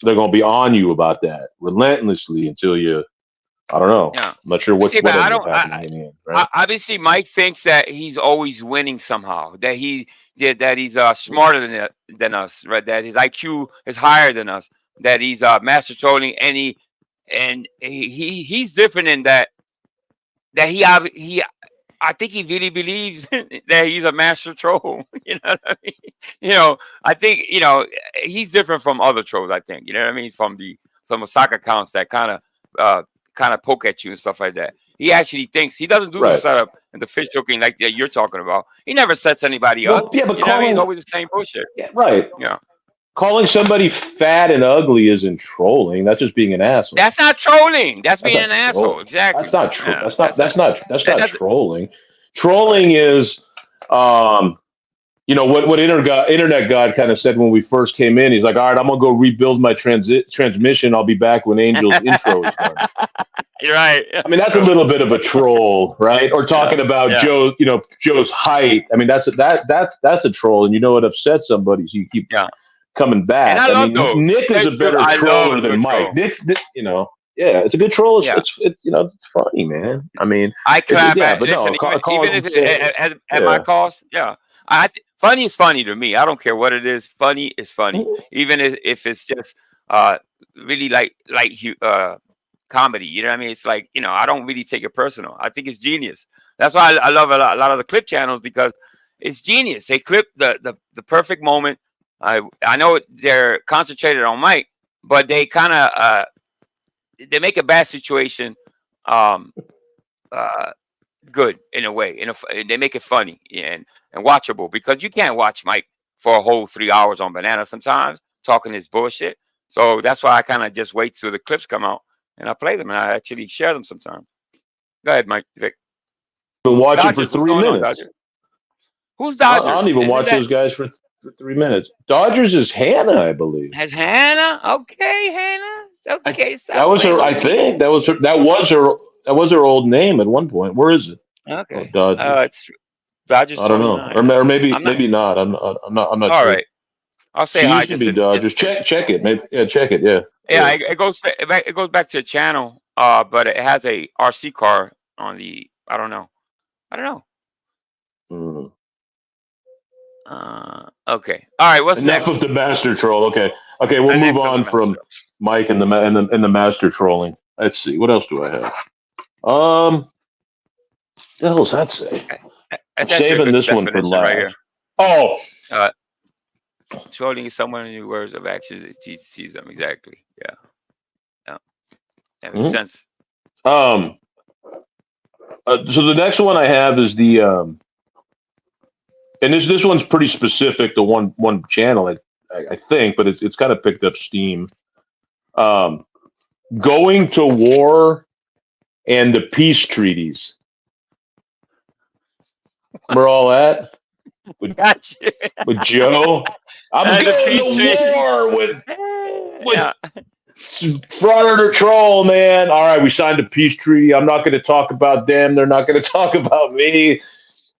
they're gonna be on you about that relentlessly until you. I don't know. Yeah. I'm not sure what See, man, ends up happening in the end, right? Obviously, Mike thinks that he's always winning somehow. That he's smarter than us, right? That his IQ is higher than us. That he's master trolling, and he's different in that I think he really believes that he's a master troll. You know what I mean? You know, I think he's different from other trolls. I think you know what I mean from the soccer accounts that kind of poke at you and stuff like that. He actually thinks he doesn't do the setup and the fish hooking like that you're talking about. He never sets anybody up. Yeah, but you know what I mean? It's always the same bullshit. Yeah, right. Yeah. Calling somebody fat and ugly isn't trolling. That's just being an asshole. That's not trolling. That's being an asshole. Exactly. That's not true. Yeah, that's not trolling. Trolling is, what Internet God kind of said when we first came in. He's like, all right, I'm gonna go rebuild my transmission. I'll be back when Angel's intro is done. You're right. I mean, that's a little bit of a troll, right? Or talking about Joe's height. I mean, that's a troll, and you know what upsets somebody, so you keep coming back. And I love those. Nick is a better troller than Mike. Nick, it's a good troll. It's funny, man. I mean, I clap at listen, even if it at my cost. Yeah, funny is funny to me. I don't care what it is. Funny is funny, even if it's just really like comedy. You know what I mean? It's like I don't really take it personal. I think it's genius. That's why I love a lot of the clip channels because it's genius. They clip the perfect moment. I know they're concentrated on Mike, but they kind of they make a bad situation good in a way. They make it funny and watchable because you can't watch Mike for a whole 3 hours on Banana sometimes talking his bullshit. So that's why I kind of just wait till the clips come out and I play them and I actually share them sometimes. Go ahead, Mike. Vic. Been watching Dodgers, for 3 minutes. Who's Dodgers? I don't even watch those guys for 3 minutes. Dodgers is Hannah, I believe. Has Hannah? Okay, Hannah. Okay, that was her. I think that was her old name at one point. Where is it? Okay. Oh, Dodgers. It's Dodgers. I don't know, or maybe not. I'm not. All sure. right. I'll say hi. Just be Dodgers. Check it. Maybe, check it. Yeah. Yeah, it goes back to the channel. But it has a RC car on the. I don't know. Mm. Okay. All right. What's Enough next? of the master troll. Okay. We'll move on from Mike and the master trolling. Let's see. What else do I have? What the hell does that say? I'm saving this one for last. Right here. Oh. Trolling is someone in words of actions that tease them. Exactly. Yeah. That makes sense. So the next one I have is the and this one's pretty specific to one channel, I think, but it's kind of picked up steam. Going to war and the peace treaties. We're all at with Joe. I'm going to war with Front troll, man. All right, we signed a peace treaty. I'm not going to talk about them. They're not going to talk about me.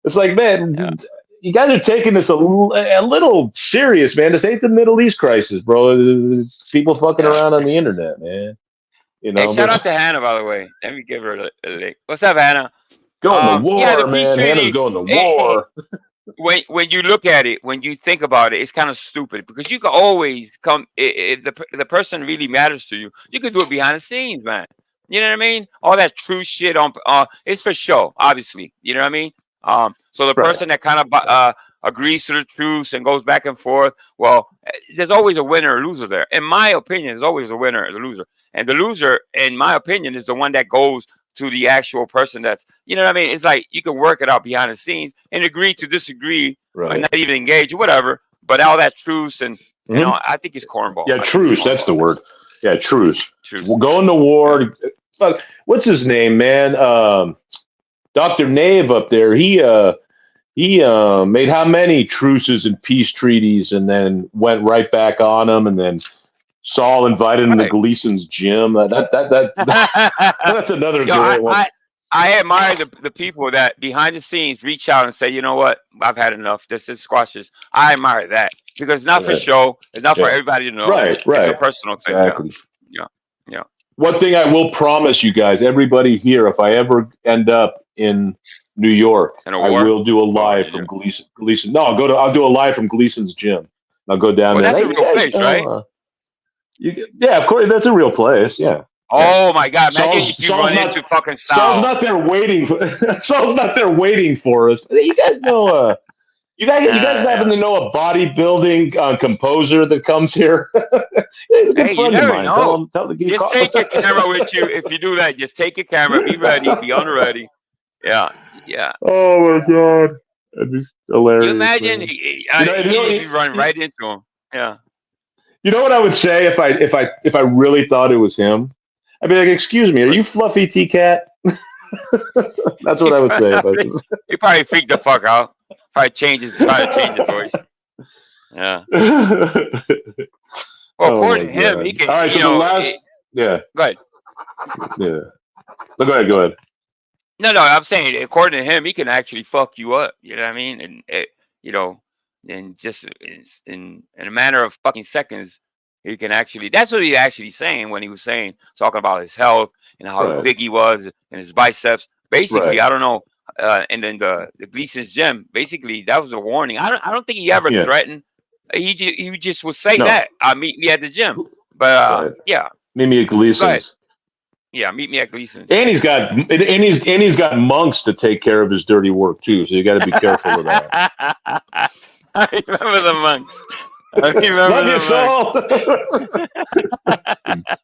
It's like, man, you guys are taking this a little serious, man. This ain't the Middle East crisis, bro. It's people fucking around on the internet, man. Hey, shout out to Hannah, by the way. Let me give her a link. What's up, Hannah? Going to war, man. Hannah's going to war. When you look at it, when you think about it, it's kind of stupid because you can always come if the person really matters to you. You can do it behind the scenes, man. You know what I mean? All that true shit on it's for show, obviously. You know what I mean? So the person that kind of agrees to the truth and goes back and forth, well, there's always a winner or loser there. In my opinion, there's always a winner or a loser, and the loser, in my opinion, is the one that goes to the actual person that's, you know what I mean? It's like you can work it out behind the scenes and agree to disagree, or not even engage or whatever. But all that truce and, you know, I think it's cornball. Yeah, truce. That's the word. Yeah, truce. We're going to war. What's his name, man? Dr. Nave up there. He made how many truces and peace treaties and then went right back on them and then Saul invited him to Right. Gleason's gym. That's another Yo, great one. I admire the people that behind the scenes reach out and say, you know what, I've had enough. This is squashes. I admire that because it's not for Right. show. It's not for Yeah. everybody to know. Right, It's a right. personal thing. Exactly. Yeah. One thing I will promise you guys, everybody here, if I ever end up in New York, In a I war? will do a live yeah. from Gleason. No, I'll do a live from Gleason's gym. I'll go down Well, there. that's Hey, a you real guys place, know, right? yeah, of course, that's a real place. Yeah. Oh my God! Imagine Saul's, if you Saul's run not, into fucking Saul's Sal. not there waiting. Saul's not there waiting for us. You guys know. You guys happen to know a bodybuilding composer that comes here? He's a good Hey, you friend of never mine. know. Tell him to Just take your camera with you. If you do that, just take your camera. Be ready. Be on ready. Yeah. Oh my God, that'd be hilarious. You imagine man. you run right into him. Yeah. You know what I would say if I really thought it was him? I'd be like, "Excuse me, are you Fluffy T Cat?" That's what I would say. He probably freaked the fuck out. Try to change his voice. Yeah. Well, according to him, he can. All right, so the last. Yeah. Go ahead. Yeah. Go ahead. No, I'm saying according to him, he can actually fuck you up. You know what I mean? And and just in a matter of fucking seconds, he can actually. That's what he actually saying when he was talking about his health and how big he was and his biceps. Basically, I don't know. And then the Gleason's gym. Basically, that was a warning. I don't think he ever threatened. He just would say that. Meet me at the gym. But yeah. Meet me at Gleason's. Go ahead. Yeah, meet me at Gleason's. And he's got monks to take care of his dirty work too. So you got to be careful of that. I remember the monks. Love you, Saul.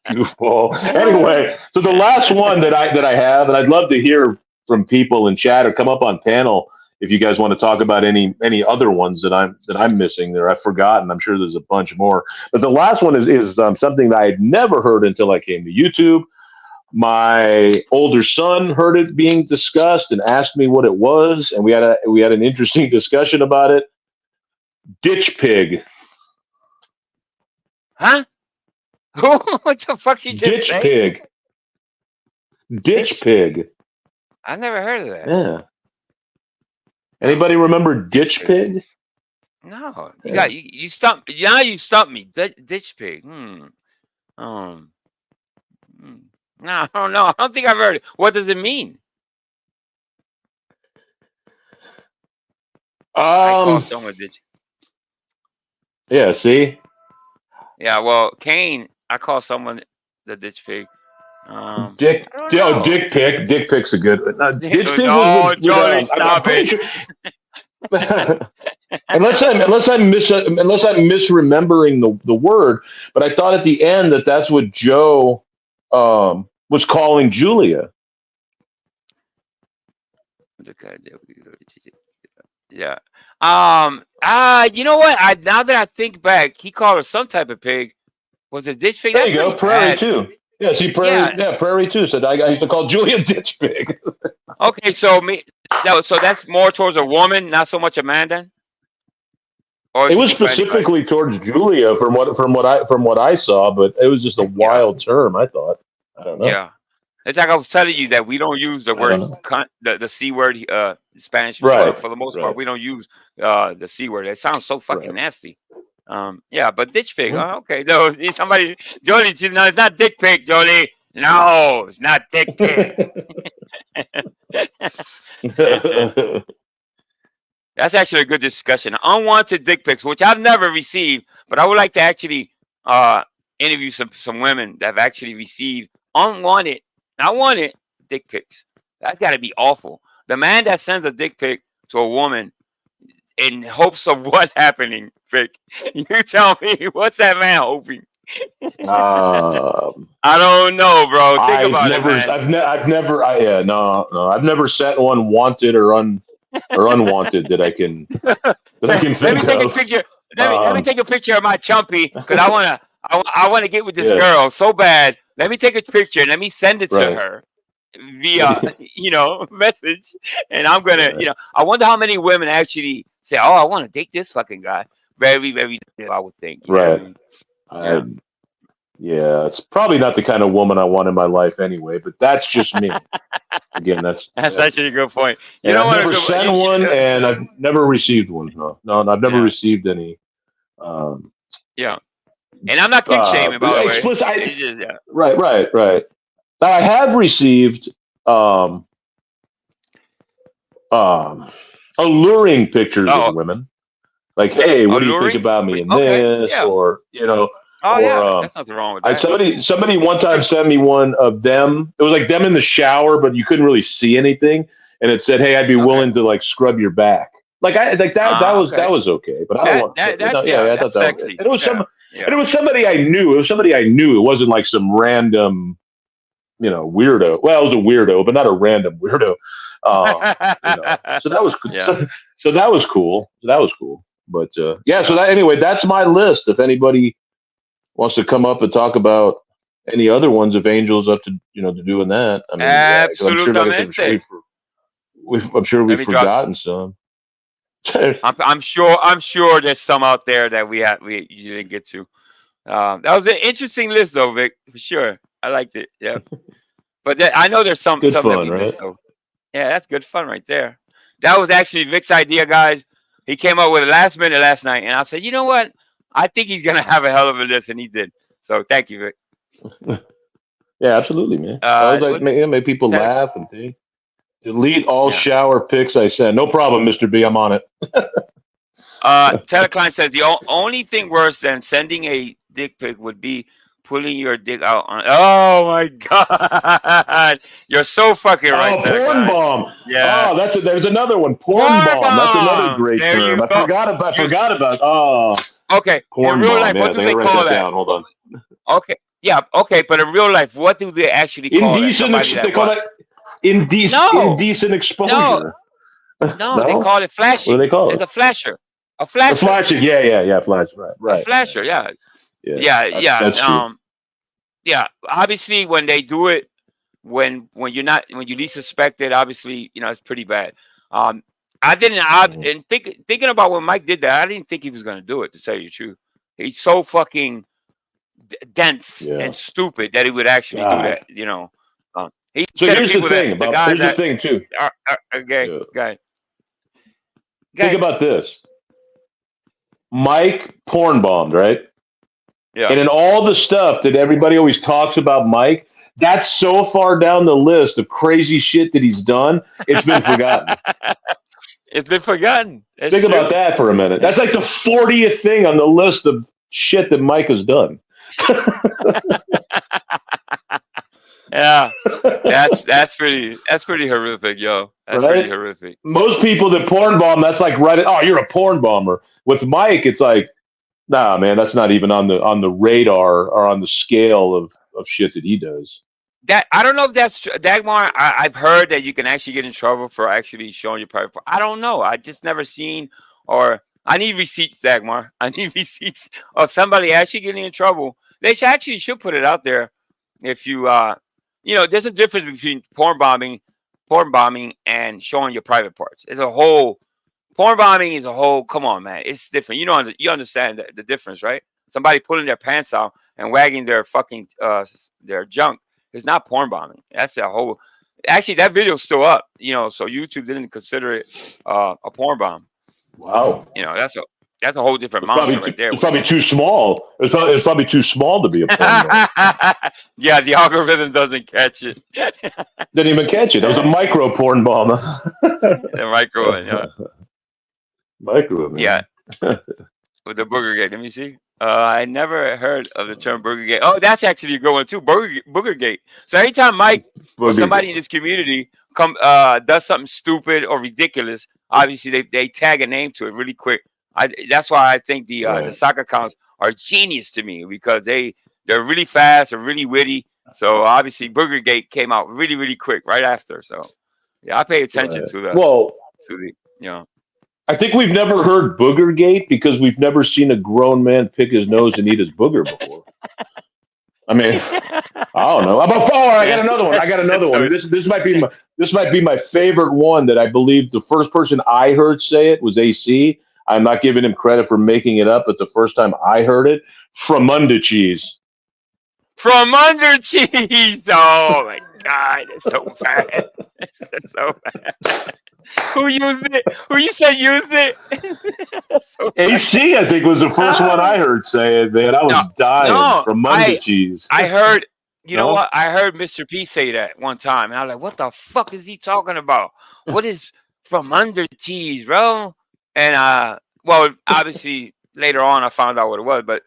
Goofball. Anyway, so the last one that I have, and I'd love to hear from people in chat or come up on panel if you guys want to talk about any other ones that I'm missing there. I've forgotten. I'm sure there's a bunch more. But the last one is something that I had never heard until I came to YouTube. My older son heard it being discussed and asked me what it was, and we had an interesting discussion about it. Ditch pig. Huh? What the fuck you just Ditch say? pig. Ditch pig. I never heard of that. Yeah. Anybody remember ditch pig? No. You stumped. Now you stumped me. Ditch pig. No, I don't know. I don't think I've heard it. What does it mean? I call someone ditch. Yeah, see? Yeah, well, Kane, I call someone the ditch pig. Dick pic. Dick pic's a good one. Ditch pig no, Johnny, stop it. Sure, unless I'm misremembering the word, but I thought at the end that's what Joe was calling Julia. Yeah. You know what? Now that I think back, he called her some type of pig. Was it ditch pig? There you go, prairie too. Yeah, see, prairie. Yeah, prairie too. Said I used to call Julia ditch pig. Okay, so that's more towards a woman, not so much a man then. Or it was specifically towards Julia from what I saw, but it was just a wild term. I thought. I don't know. Yeah, it's like I was telling you that we don't use the word cunt, the C word, Spanish. Right. For the most part, we don't use the C word. It sounds so fucking nasty. Yeah, but ditch pig. Okay, no, somebody, Johnny. No, it's not dick pig, Johnny. No, it's not dick pig. That's actually a good discussion. Unwanted dick pics, which I've never received, but I would like to actually interview some women that have actually received unwanted, not wanted dick pics. That's got to be awful. The man that sends a dick pic to a woman in hopes of what happening, Vic? You tell me, what's that man hoping? I don't know, bro. Think about it, man. I've never sent one wanted or unwanted that I can think Let me take of. a picture. Let me take a picture of my chumpy because I wanna get with this girl so bad. Let me take a picture and let me send it to her via message, and I'm gonna I wonder how many women actually say, "Oh, I want to date this fucking guy." Very, very little, I would think. You know what I mean? Yeah, it's probably not the kind of woman I want in my life anyway, but that's just me. Again, that's actually a good point. You and don't I've want never to sent one, and I've never received one. No, I've never received any. Yeah, and I'm not kink shaming, by the way. Explicit. It's just, yeah. Right. Now I have received alluring pictures of women, like, "Hey, what do you think about me in this?" Or that's nothing wrong with that. Somebody one time sent me one of them. It was like them in the shower, but you couldn't really see anything, and it said, "Hey, I'd be willing to like scrub your back." Like that was okay, but I don't want. I thought that sexy. Was, and it was and it was somebody I knew. It was somebody I knew. It wasn't like some random, weirdo. Well, it was a weirdo, but not a random weirdo. So that was so that was cool. But so anyway, that's my list. If anybody wants to come up and talk about any other ones, if Angel's up to to doing that, I mean, absolutely. I'm sure we've forgotten some. I'm sure there's some out there that you didn't get to. That was an interesting list, though, Vic, for sure. I liked it. Yeah, but I know there's some good that fun, we right? missed, though. Yeah, that's good fun right there. That was actually Vic's idea, guys. He came up with it last minute last night, and I said, you know what? I think he's gonna have a hell of a list, and he did. So thank you, Vic. Yeah, absolutely, man. I was like, make people laugh and think. Delete all shower pics I send. No problem, Mr. B. I'm on it. Telecline says the only thing worse than sending a dick pic would be pulling your dick out on. Oh my God, you're so fucking right. Oh, porn bomb. Yeah. Oh, there's another one. Porn bomb. That's another great term. I forgot about. Oh. Okay. Porn in real bomb. life, what do they call that? Down. Hold on. Okay. Yeah. Okay. But in real life, what do they actually call that? They call that indecent exposure. No, they call it flashing. What do they call it? It's a flasher. A flasher. A flasher. Yeah. Flasher. Right. A flasher. Yeah. That's true. Yeah. Obviously, when they do it, when you least suspect it, obviously, it's pretty bad. I didn't. And thinking about when Mike did that, I didn't think he was going to do it. To tell you the truth, he's so fucking dense and stupid that he would actually do that. So here's the thing here's the thing too. Okay. Think about this. Mike porn bombed, right? Yeah. And in all the stuff that everybody always talks about Mike, that's so far down the list of crazy shit that he's done, it's been forgotten. It's been forgotten. Think about that for a minute. That's like the 40th thing on the list of shit that Mike has done. Yeah, that's pretty horrific, yo. That's pretty horrific. Most people that porn bomb, that's like you're a porn bomber. With Mike, it's like, nah, man, that's not even on the radar or on the scale of shit that he does. That I don't know if that's Dagmar. I've heard that you can actually get in trouble for actually showing your private part. I don't know. I just never seen, or I need receipts, Dagmar. I need receipts of somebody actually getting in trouble. They should put it out there. If you there's a difference between porn bombing and showing your private parts. It's a whole porn bombing is a whole. Come on, man, it's different. You understand the difference, right? Somebody pulling their pants out and wagging their fucking their junk is not porn bombing. That's a whole. Actually, that video's still up. So YouTube didn't consider it a porn bomb. Wow. That's a whole different monster right there. It's probably too small. It's probably too small to be a porn bomb. Yeah, the algorithm doesn't catch it. Didn't even catch it. That was a micro porn bomb. The micro one, yeah. Micro, man. Yeah. With the Booger Gate. Let me see. I never heard of the term Booger Gate. Oh, that's actually a good one too. Booger Gate. So anytime Mike or somebody in this community does something stupid or ridiculous, obviously they tag a name to it really quick. That's why I think the soccer accounts are genius to me, because they're really fast and really witty. So obviously Booger Gate came out really, really quick right after. So yeah, I pay attention to that. Well, to I think we've never heard Booger Gate because we've never seen a grown man pick his nose and eat his booger before. I mean, I don't know. I got another one. This might be my favorite one that I believe the first person I heard say it was AC. I'm not giving him credit for making it up, but the first time I heard it, Fromunda cheese. From under cheese. Oh my God, that's so bad. That's so bad. Who used it? Who you said used it? That's so bad. AC, I think, was the first one I heard say it, man. I was dying No, from under cheese. I heard. You know No? what? I heard Mr. P say that one time, and I was like, "What the fuck is he talking about? What is from under cheese, bro?" And well, obviously later on I found out what it was, but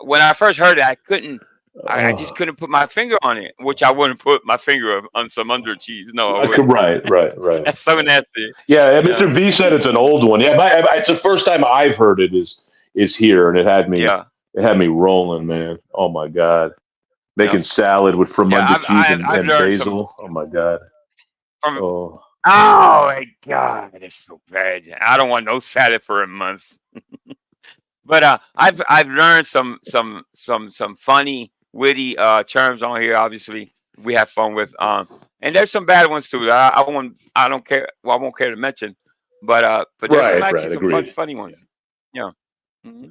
when I first heard it, I couldn't. I just couldn't put my finger on it, which I wouldn't put my finger on some under cheese. No, I wouldn't. Right. That's so nasty. Yeah, Mr. B said it's an old one. Yeah, it's the first time I've heard it is here, and it had me rolling, man. Oh my God, making salad with from under cheese and basil. Oh my God. Oh my God, it's so bad. I don't want no salad for a month. But I've learned some funny, witty terms on here. Obviously, we have fun with and there's some bad ones too. I don't care. Well, I won't care to mention. But there's some actually some funny ones. Yeah. Mm-hmm.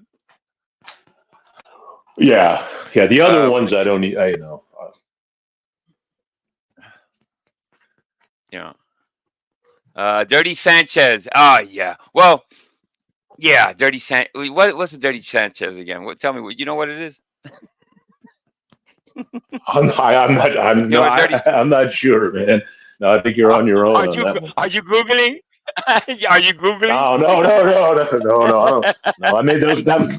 Yeah. The other ones I don't need. I know. Yeah. Dirty Sanchez. Oh yeah. Well. Yeah, Dirty Sanchez. What's the Dirty Sanchez again? Tell me. You know what it is? I'm not sure, man. No, I think you're on your own. Are you Googling? Are you Googling? No.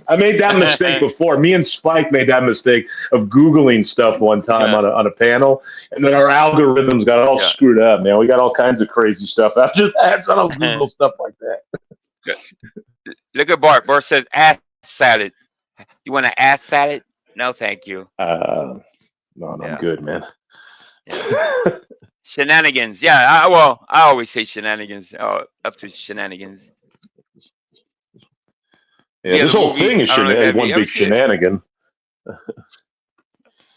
I made that mistake before. Me and Spike made that mistake of Googling stuff one time on a panel, and then our algorithms got all screwed up, man. We got all kinds of crazy stuff after that. So I don't Google stuff like that. Look at Bart. Bart says ass salad. You want an ass salad? No, thank you. No, I'm good, man. Shenanigans. Yeah, I always say shenanigans. Up to shenanigans. Yeah, this whole thing is one big shenanigan.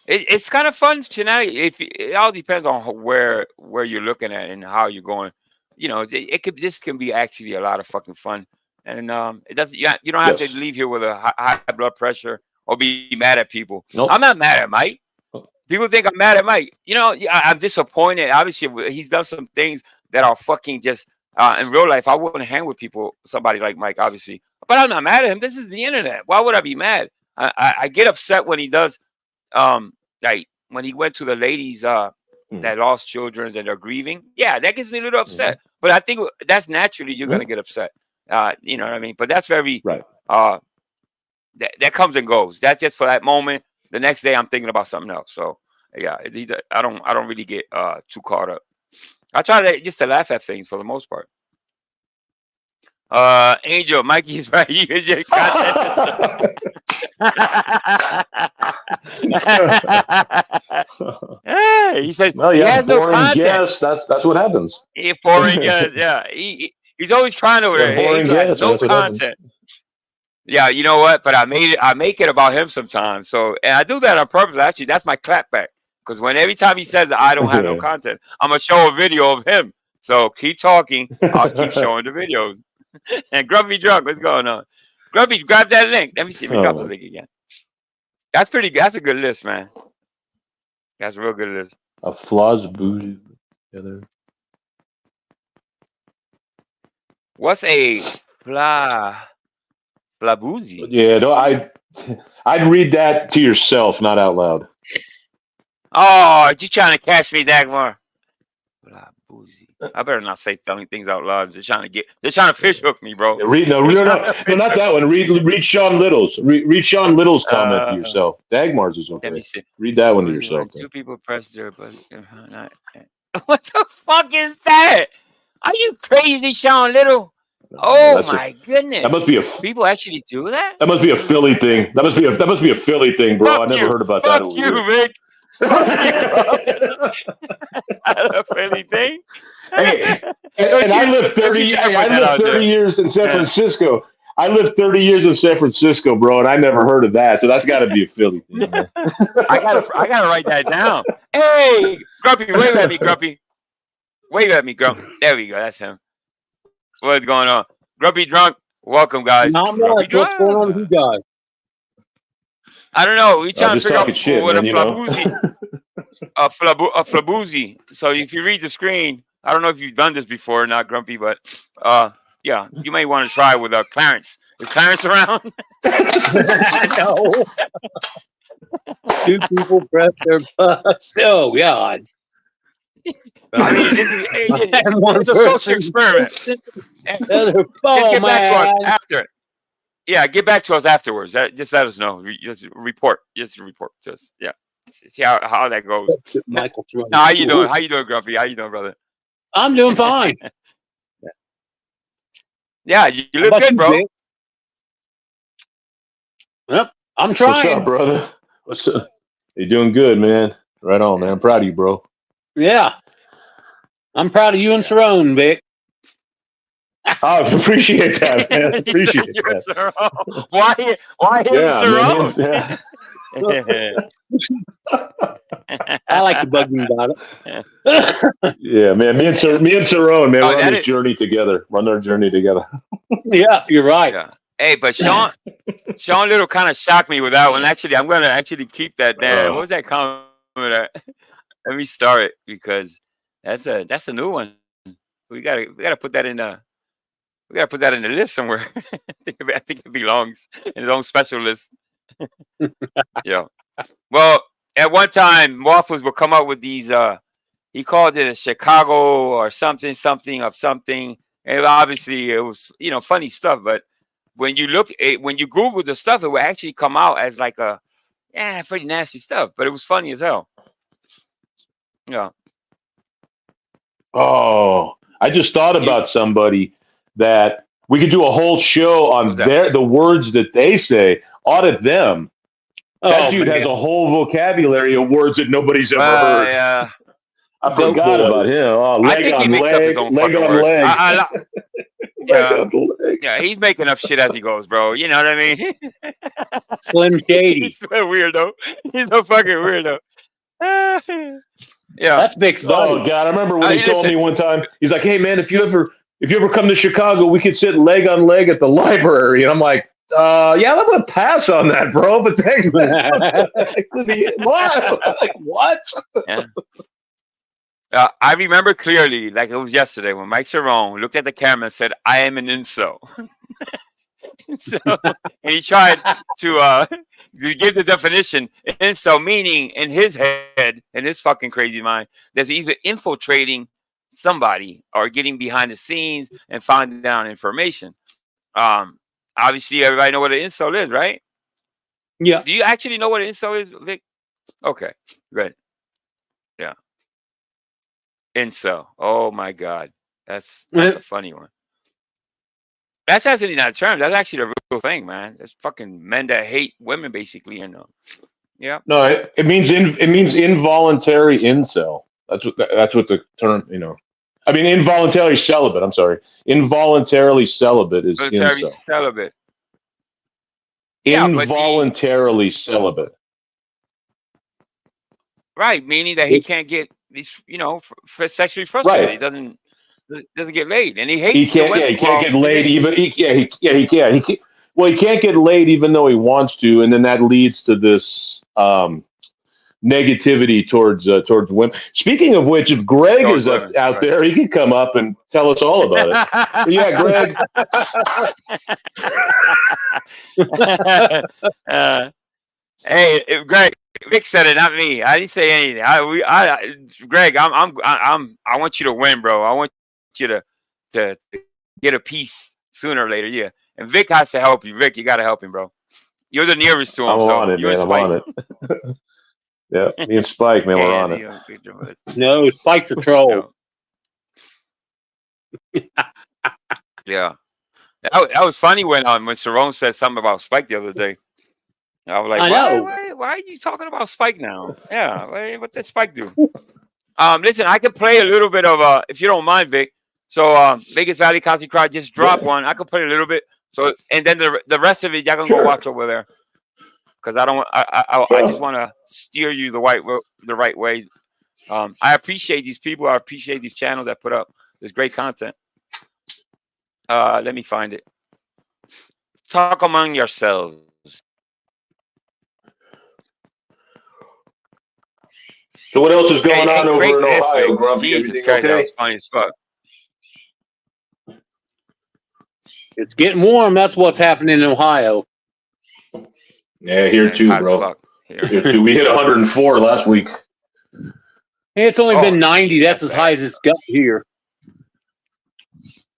It's kind of fun shenanigans. It all depends on where you're looking at and how you're going. You know, this can be actually a lot of fucking fun. And it doesn't. You don't have to leave here with a high blood pressure or be mad at people. Nope. I'm not mad at Mike. People think I'm mad at Mike. You know, I'm disappointed. Obviously, he's done some things that are fucking just in real life. I wouldn't hang with somebody like Mike, obviously. But I'm not mad at him. This is the internet. Why would I be mad? I get upset when he does, like when he went to the ladies that lost children and are grieving. Yeah, that gets me a little upset. But I think that's naturally you're gonna get upset. You know what I mean? But that's very that comes and goes. That's just for that moment. The next day I'm thinking about something else. So yeah, I don't really get too caught up. I try to laugh at things for the most part. Angel, Mikey is right. You get your content. He says he has no content. Guess. That's what happens. Boring guess. Yeah, he's always trying over there. Boring guess. No content. Yeah, you know what? But I make it about him sometimes. So, and I do that on purpose. Actually, that's my clapback. Because every time he says that I don't have no content, I'm gonna show a video of him. So keep talking. I'll keep showing the videos. And Grumpy Drunk, what's going on? Grumpy, grab that link. Let me see if we got the link again. That's pretty good. That's a good list, man. That's a real good list. A flaws booty together. What's a flaboozy? Yeah, no, I'd read that to yourself, not out loud. Oh, you trying to catch me, Dagmar? Flaboozy. I better not say things out loud. They're trying to fish hook me, bro. Yeah, no, not that one. Read Sean Little's. Read Sean Little's comment to yourself. Dagmar's is okay. Let me see. Read that one to yourself. Two people pressed their button. What the fuck is that? Are you crazy, Sean Little? Oh my goodness! That must be people actually do that. That must be a Philly thing. That must be a Philly thing, bro. I never heard about that. Fuck you, Rick. A Philly thing. Hey, and I lived 30 years in San Francisco. I lived 30 years in San Francisco, bro, and I never heard of that. So that's got to be a Philly thing, man. I gotta write that down. Hey, Grumpy, wave at me, Grumpy. Wave at me, Grump. There we go. That's him. What's going on? Grumpy Drunk. Welcome, guys. Not much. What's going on with you guys? I don't know. We trying to Just figure out talking shit, what man. You know. a flabuzi. So if you read the screen, I don't know if you've done this before, not Grumpy, but yeah, you may want to try with Clarence. Is Clarence around? No. Two people press their butts. Oh God. I mean, it's a social experiment. Just get back to us after. Yeah, get back to us afterwards. Just let us know. Just report to us. Yeah, see how that goes. Michael, how you doing? How you doing, Grumpy? How you doing, brother? I'm doing fine. Yeah, you look good, bro. Yep, I'm trying. What's up, brother? What's up? You're doing good, man. Right on, man. I'm proud of you, bro. Yeah, I'm proud of you and Cerrone, Vic. I appreciate that, man. Appreciate that. Why him Cerrone? Yeah. I like to bug you about it. Yeah, man. Me and Cerrone, man, we're on this journey together. Run our journey together. Yeah, you're right. Yeah. Hey, but Sean Little kind of shocked me with that one. Actually, I'm gonna actually keep that down. What was that comment? Let me start it because that's a new one. We gotta put that in the list somewhere. I think it belongs in its own special list. Yeah. Well, at one time, Waffles would come up with these. He called it a Chicago or something of something, and obviously it was funny stuff. But when you Google the stuff, it would actually come out as like pretty nasty stuff. But it was funny as hell. Yeah. Oh, I just thought about somebody that we could do a whole show on the words that they say. Audit them. That dude has a whole vocabulary of words that nobody's ever heard. Yeah. I forgot about him. Oh, leg on leg, leg on leg. Yeah, he's making up shit as he goes, bro. You know what I mean? Slim Shady. He's a weirdo. He's a fucking weirdo. Yeah, that's Vic's buddy. Oh God, I remember when he told me one time. He's like, "Hey man, if you ever come to Chicago, we could sit leg on leg at the library." And I'm like, "Yeah, I'm gonna pass on that, bro." But thanks. What? Like what? Yeah. I remember clearly, like it was yesterday, when Mike Cerrone looked at the camera and said, "I am an incel." And he tried to give the definition. Incel meaning in his head, in his fucking crazy mind, there's either infiltrating somebody or getting behind the scenes and finding out information. Obviously, everybody know what an incel is, right? Yeah. Do you actually know what an incel is, Vic? Okay, good. Yeah. Incel. Oh my God, that's a funny one. That's actually not a term. That's actually the real thing, man. It's fucking men that hate women, basically. Yeah. No, it means involuntary incel. That's what the term. I mean, involuntarily celibate. I'm sorry. Involuntarily celibate is involuntarily incel. celibate. Involuntarily celibate. Right, meaning that he can't get these, sexually frustrated. Right. He doesn't get laid, and he hates. He can't get laid even. He can't. Well, he can't get laid even though he wants to, and then that leads to this negativity towards women. Speaking of which, if Greg is out there, he can come up and tell us all about it. Yeah, Greg. Hey, Greg. Vic said it, not me. I didn't say anything. Greg, I want you to win, bro. I want you to get a piece sooner or later. Yeah, and Vic has to help you. Vic, you got to help him, bro. You're the nearest to him. I'm on it, man. I'm on it. Yeah, me and Spike, man, we're on it. No, Spike's a troll. Yeah, that was funny when Cerrone said something about Spike the other day. I was like, why are you talking about Spike now? Yeah, what did Spike do? Listen, I could play a little bit of if you don't mind, Vic. So Vegas Valley Concert Crowd just dropped one. I could play a little bit. So and then the rest of it, y'all can go watch over there. Because I just want to steer you the right way. I appreciate these people. I appreciate these channels that put up this great content. Let me find it. Talk among yourselves. So what else is going Hey, on over great in list, Ohio, Vic. Grumpy? Jesus Everything Christ, that okay? was funny as fuck. It's getting warm. That's what's happening in Ohio. Yeah, here It's too, hot as bro. fuck. Here. Here too. We hit 104 last week. Hey, it's only Oh, been 90. shit, That's that's as high bad. as it's got here.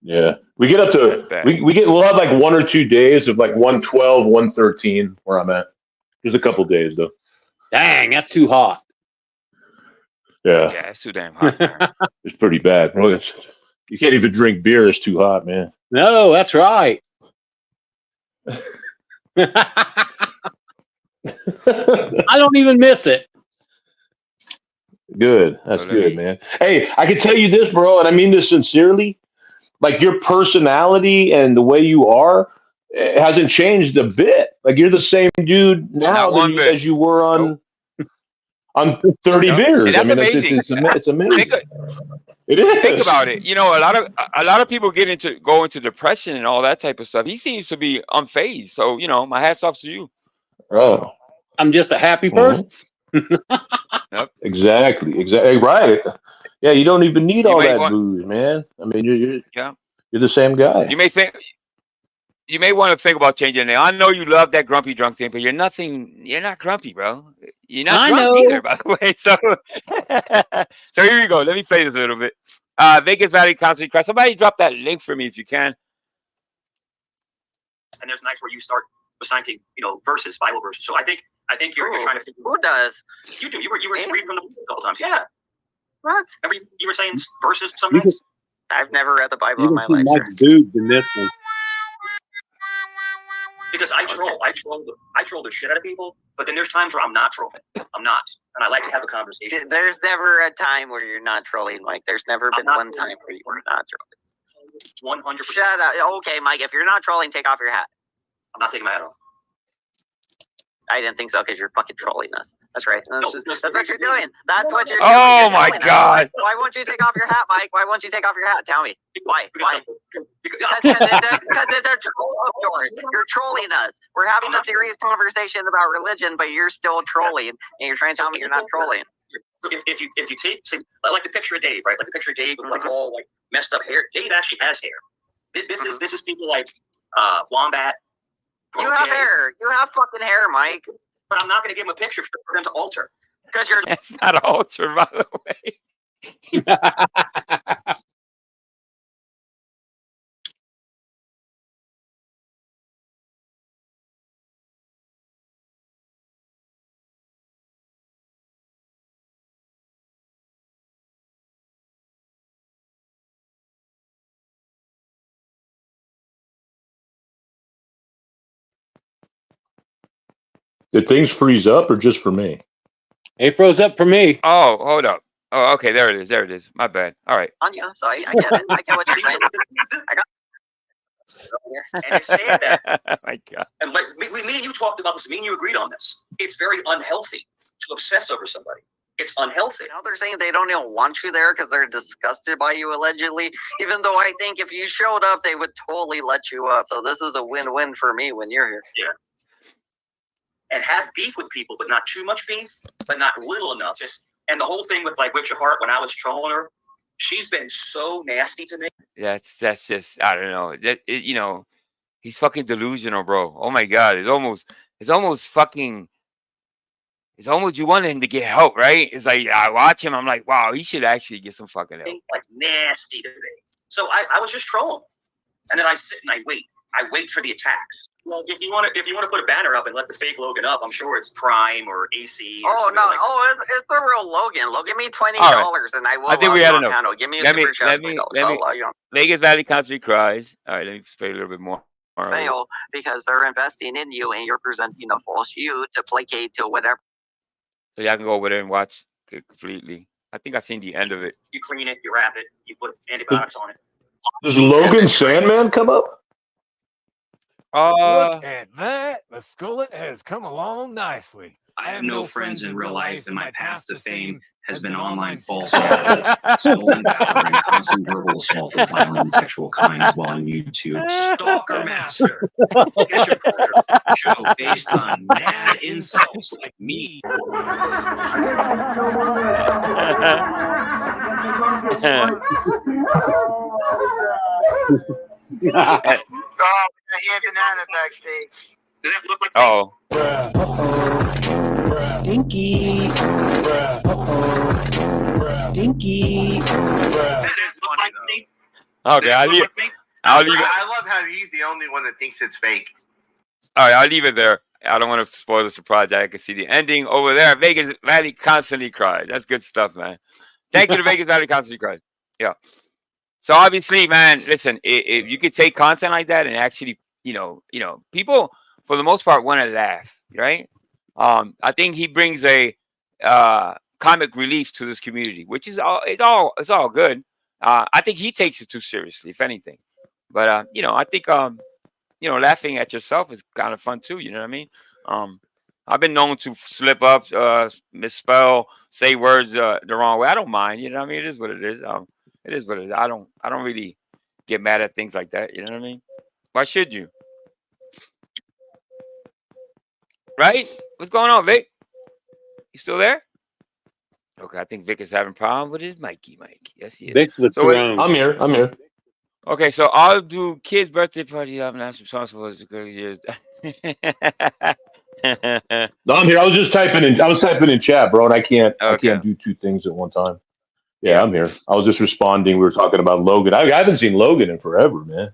Yeah, we get up That's to bad. we'll have like 1 or 2 days of like 112, 113 where I'm at. Just a couple days though. Dang, that's too hot. Yeah, Yeah, it's too damn hot, man. it's pretty bad, bro. You can't even drink beer. It's too hot, man. No, that's right. I don't even miss it. Good. That's So let good, me. man. Hey, I can tell you this, bro, and I mean this sincerely. Like your personality and the way you are hasn't changed a bit. Like you're the same dude now Not one bit. as you were Nope. on 30 Nope. beers. And I that's mean, amazing. it's amazing. Think, It is. think about it. You know, a lot of people go into depression and all that type of stuff. He seems to be unfazed. So, you know, my hat's off to you. Oh, I'm just a happy person. Yep. Exactly. Right. Yeah, you don't even need You all may that want, booze, man. I mean, yeah. you're the same guy. You may want to think about changing your name. I know you love that grumpy drunk thing, but you're not grumpy, bro. You're not I drunk know. either, by the way. So, so here you go. Let me play this a little bit. Vegas Valley Concert Cry. Somebody drop that link for me if you can. And there's nights where you start reciting, verses, Bible verses. So I think you're trying to figure. Who does? You do. You were reading from the book a couple times. Yeah. What? Remember you were saying verses some nights? I've never read the Bible You in can my see life, Mike's sir. boobs in this one. Because I troll the shit out of people, but then there's times where I'm not trolling. I'm not, and I like to have a conversation. There's never a time where you're not trolling, Mike. There's never been one time where you were not trolling. 100%. Shut up. Okay, Mike, if you're not trolling, take off your hat. I'm not taking my hat off. I didn't think so because you're fucking trolling us. That's right. That's what you're doing. That's what you're doing. Oh You're my trolling us. God. Why won't you take off your hat, Mike? Why won't you take off your hat? Tell me. Why? Why? Because it's a troll of yours. You're trolling us. We're having a serious conversation about religion, but you're still trolling, and you're trying to tell me you're not trolling. So if you take, say, like the picture of Dave, right? Like the picture of Dave with like all like messed up hair. Dave actually has hair. This is people like Wombat. You have hair. You have fucking hair, Mike. But I'm not going to give him a picture for them to alter. Because you're. That's not an altar, by the way. Did things freeze up or just for me? It froze up for me. Oh, hold up. Oh, okay. There it is. There it is. My bad. All right. On you, so I get it. I get what you're saying. I got. And it's sad that. Oh my God. And like me and you talked about this. Me and you agreed on this. It's very unhealthy to obsess over somebody. It's unhealthy. Now they're saying they don't even want you there because they're disgusted by you, allegedly. Even though I think if you showed up, they would totally let you up. So this is a win-win for me when you're here. Yeah. And have beef with people, but not too much beef, but not little enough. And the whole thing with like Richard Hart when I was trolling her, she's been so nasty to me. That's just, I don't know. He's fucking delusional, bro. Oh my God. It's almost you want him to get help, right? It's like I watch him, I'm like, wow, he should actually get some fucking help. Like nasty to me. So I was just trolling. And then I sit and I wait. I wait for the attacks. Well, if you want to put a banner up and let the fake Logan up, I'm sure it's Prime or AC. Or Oh no! like It's the real Logan. Give me $20 and I will. I think we had enough. Panel. Give me a Let me Vegas Valley Concert Cries. All right, let me play a little bit more. Fail because they're investing in you and you're presenting a false you to placate to whatever. So y'all can go over there and watch it completely. I think I seen the end of it. You clean it, you wrap it, you put antibiotics on it. Does Logan Sandman come up? Look at that. The skullet has come along nicely. I have no friends in real life, and my path to fame has been online falsehoods, stolen power, and constant verbal assault of violent and sexual kinds while on YouTube. Stalker Master. Get your Predator show based on mad insults like me. Banana backstage. Does that look like Oh. Stinky. Stinky. Okay, I'll leave it. I love how he's the only one that thinks it's fake. All right, I'll leave it there. I don't want to spoil the surprise. I can see the ending over there. Vegas Valley constantly cries. That's good stuff, man. Thank you to Vegas Valley constantly cries. Yeah. So obviously, man, listen, if you could take content like that and actually, people for the most part want to laugh, right? I think he brings a comic relief to this community, which is it's all good. I think he takes it too seriously, if anything. But I think laughing at yourself is kind of fun too. You know what I mean? I've been known to slip up, misspell, say words the wrong way. I don't mind. You know what I mean? It is what it is. It is what it is. I don't really get mad at things like that. You know what I mean? Why should you? Right? What's going on, Vic? You still there? Okay, I think Vic is having a problem with his mic. Yes, he is. Vic's the throne. I'm here. Okay, so I'll do kids' birthday party. I'm not responsible for the years. No, I'm here. I was just typing in. I was typing in chat, bro, and I can't do two things at one time. Yeah, I'm here. I was just responding. We were talking about Logan. I haven't seen Logan in forever, man.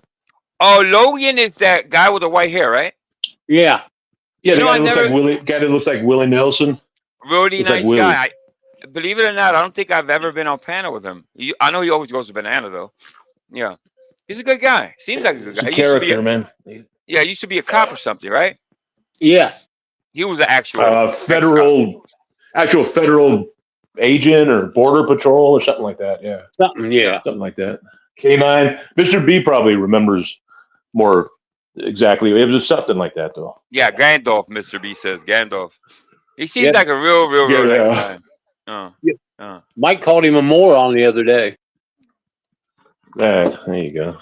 Oh, Logan is that guy with the white hair, right? Yeah. Yeah, the guy that looks like Willie Nelson. Really nice guy. Believe it or not, I don't think I've ever been on panel with him. I know he always goes to Banana, though. Yeah. He's a good guy. Seems like a good guy. He's a character, man. Yeah, he used to be a cop or something, right? Yes. He was the actual federal agent or border patrol or something like that. Yeah. Something like that. K9. Mr. B probably remembers more exactly. It was just something like that, though. Yeah, Gandalf, Mr. B says. Gandalf. He seems like a real nice guy. Mike called him a moron the other day. There you go.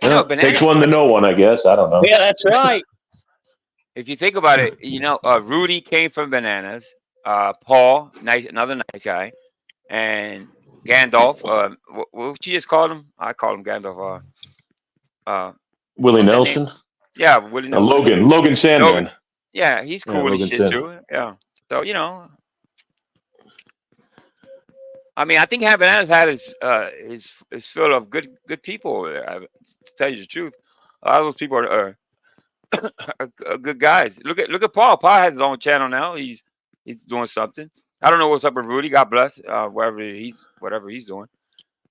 Banana Takes one to know one, I guess. I don't know. Yeah, that's right. If you think about it, Rudy came from Bananas. Paul, another nice guy, and Gandalf. What you just called him? I call him Gandalf. Willie Nelson. Yeah, Willie Nelson. Logan Sandman. Yeah, he's cool as shit too. Yeah. So I mean, I think Bananas had his fill of good people over there. To tell you the truth, a lot of those people are good guys. Look at Paul. Paul has his own channel now. He's doing something. I don't know what's up with Rudy. God bless. Whatever he's doing.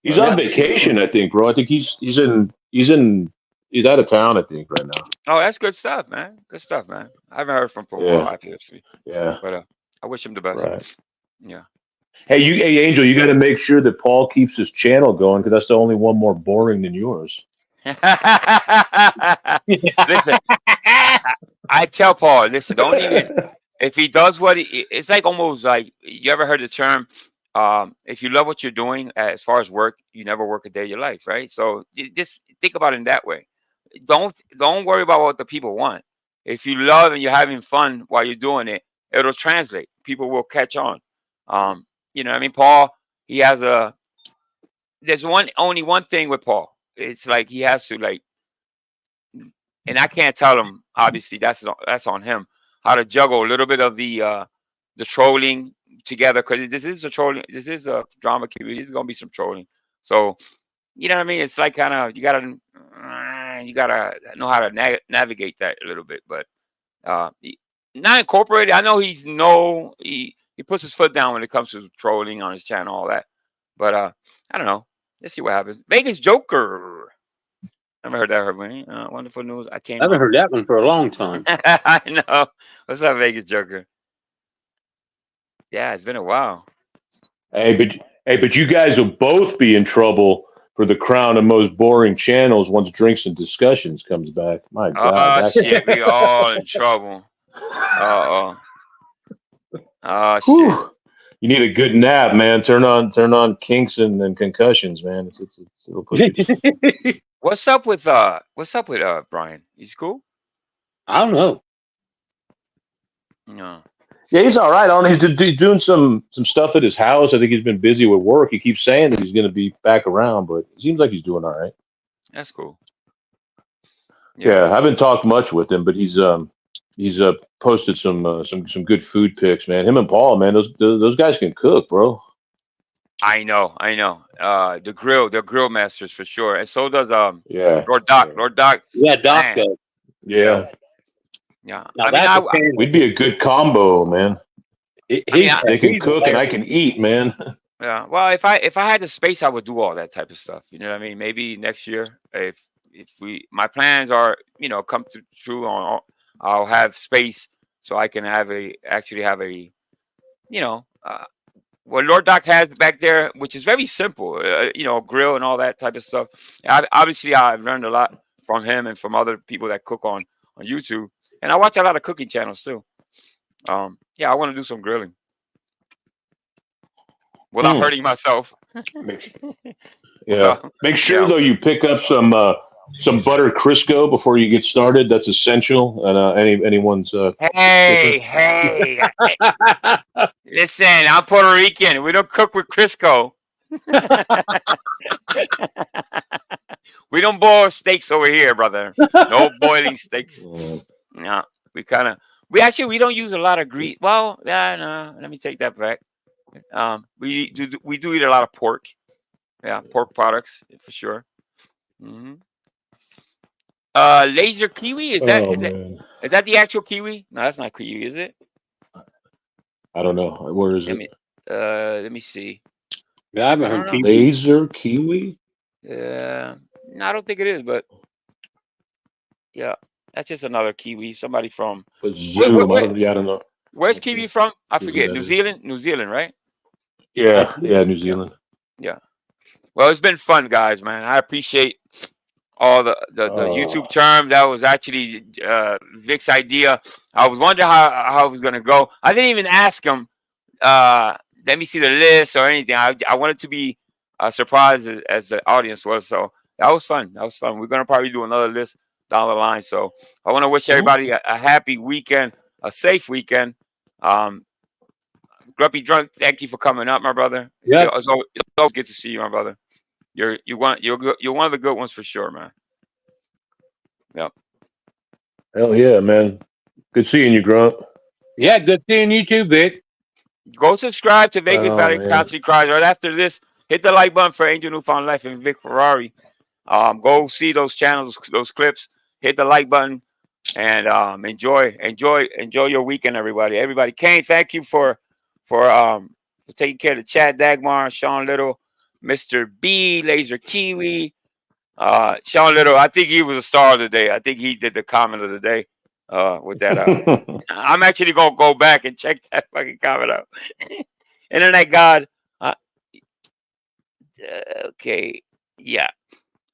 He's on vacation, I think, bro. I think he's out of town, I think, right now. Oh, that's good stuff, man. Good stuff, man. I haven't heard from Paul obviously. Yeah. But I wish him the best. Right. Yeah. Hey, Angel, you got to make sure that Paul keeps his channel going because that's the only one more boring than yours. Listen, I tell Paul, listen, don't even, if he does it's like almost like, you ever heard the term, if you love what you're doing as far as work, you never work a day of your life, right? So just think about it in that way. Don't worry about what the people want. If you love and you're having fun while you're doing it, it'll translate. People will catch on. You know what I mean? Paul, he has there's only one thing with Paul. It's like he has to and I can't tell him, obviously that's on him, how to juggle a little bit of the trolling together, because this is a drama community. There's gonna be some trolling. So, you know what I mean? It's like kind of you gotta know how to navigate that a little bit, but not incorporated. I know he puts his foot down when it comes to trolling on his channel, all that. But I don't know. Let's see what happens. Vegas Joker. Never heard that one. Wonderful news. I haven't heard that one for a long time. I know. What's up, Vegas Joker? Yeah, it's been a while. Hey, but you guys will both be in trouble for the crown of most boring channels once Drinks and Discussions comes back. My God. Oh, shit. We all in trouble. Oh, shit. You need a good nap, man. Turn on kinks and concussions, man. It'll put you. What's up with Brian? He's cool? I don't know. No. Yeah, he's all right. I don't know. He's doing some stuff at his house. I think he's been busy with work. He keeps saying that he's going to be back around, but it seems like he's doing all right. That's cool. Yeah, I haven't talked much with him, but he's posted some good food pics, man. Him and Paul, man, those guys can cook, bro. I know. The grill masters for sure, and so does Yeah, Lord Doc. Yeah, Doc. Man. yeah. Yeah, Now I mean, that's We'd be a good combo, man. They can cook and I can eat, man. yeah. Well, if I had the space, I would do all that type of stuff. You know what I mean? Maybe next year, if my plans are, come true on, I'll have space so I can actually have a, what Lord Doc has back there, which is very simple, grill and all that type of stuff. Obviously, I've learned a lot from him and from other people that cook on YouTube, and I watch a lot of cooking channels too. Yeah, I want to do some grilling without hurting myself. Yeah. Make sure though you pick up some butter Crisco before you get started. That's essential. And anyone's Hey, listen, I'm Puerto Rican. We don't cook with Crisco. We don't boil steaks over here, brother. No boiling steaks. No, we don't use a lot of grease. Well, no, let me take that back. We do eat a lot of pork. Yeah, pork products for sure. Mm-hmm. Laser kiwi, is that the actual kiwi? No, that's not kiwi, is it? I don't know. Where is it? Let me see. Yeah, I haven't heard kiwi. Laser kiwi? No, I don't think it is, but yeah, that's just another kiwi. Somebody from Zoom. I don't know. Where's kiwi from? I forget. New Zealand? New Zealand, right? Yeah, New Zealand. Yeah. Well, it's been fun, guys, man. I appreciate all the YouTube term. That was actually Vic's idea. I was wondering how it was gonna go. I didn't even ask him. Let me see the list or anything. I wanted to be surprised as the audience was. So that was fun. We're gonna probably do another list down the line. So I want to wish everybody a happy weekend, a safe weekend. Grumpy Drunk, thank you for coming up, my brother. Yeah, it's always good to see you, my brother. You're one of the good ones for sure, man. Yep. Hell yeah, man. Good seeing you, Grunt. Yeah, good seeing you too, Vic. Go subscribe to Vegas Valley man. Constantly Cries. Right after this, hit the like button for Angel Newfound Life and Vic Ferrari. Go see those channels, those clips. Hit the like button and enjoy your weekend, everybody. Everybody, Kane, thank you for taking care of the chat. Dagmar, Sean Little, Mr. B, Laser Kiwi, Sean Little. I think he was a star of the day. I think he did the comment of the day with that. I'm actually gonna go back and check that fucking comment out. Internet God. Okay, yeah.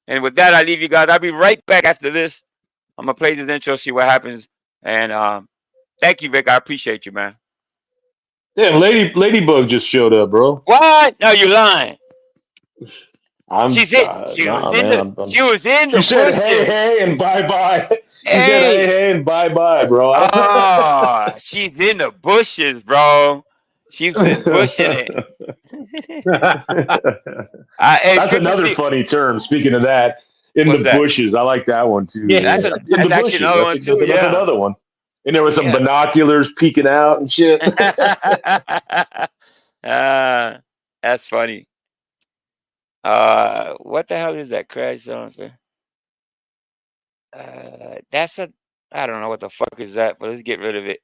And with that, I leave you guys. I'll be right back after this. I'm gonna play this intro, see what happens. And thank you, Vic. I appreciate you, man. Damn, Ladybug just showed up, bro. What? No, you're lying. She was in the She said bushes. hey and bye-bye. She said hey and bye-bye, bro. Oh, she's in the bushes, bro. She's been pushing it. That's another funny term. Speaking of that, in the bushes, I like that one too. Yeah, that's actually another one too. That's another one. And there was some binoculars peeking out and shit. That's funny. What the hell is that crash zone? I don't know what the fuck is that, but let's get rid of it.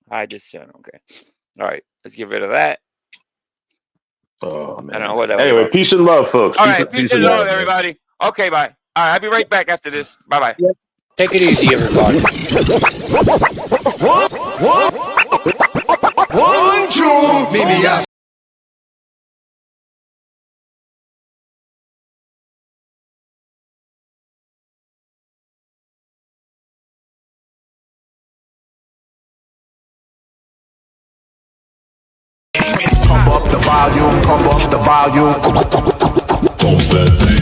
Hide this channel. Okay. All right. Let's get rid of that. Oh man. I don't know what that anyway, was. peace and love, folks. All right. Peace and love, everybody. Okay, bye. All right. I'll be right back after this. Bye-bye. Yep. Take it easy, everybody. 1, 2, meet me the volume, pump up the volume. Pump that thing.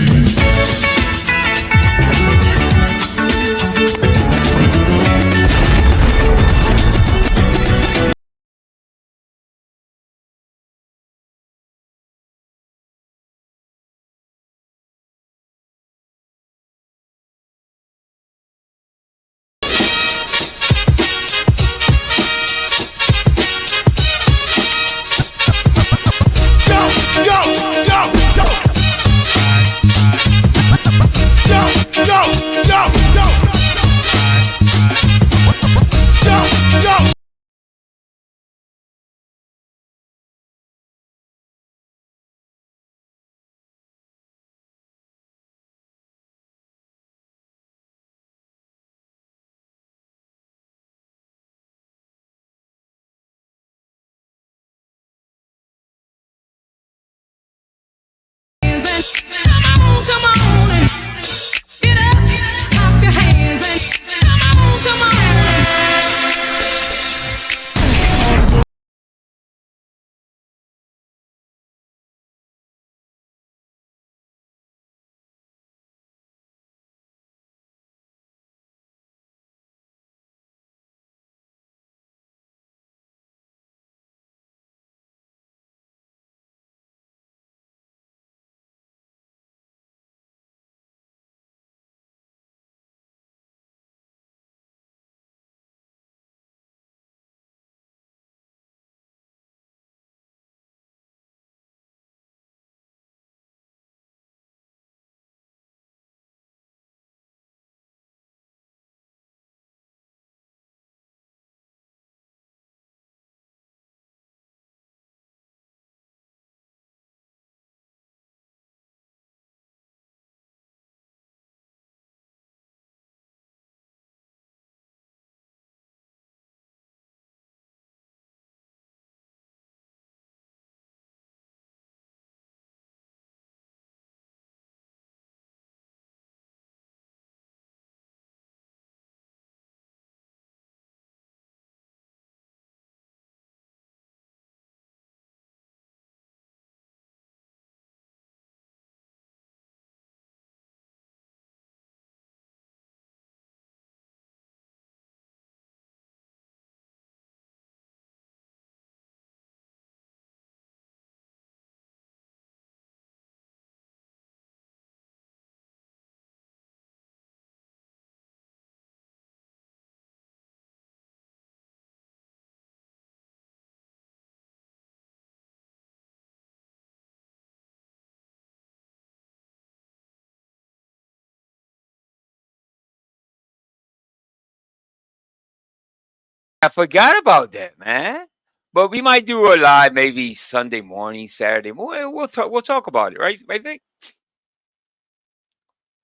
I forgot about that, man. But we might do a live maybe Sunday morning, Saturday morning. We'll talk about it, right? I think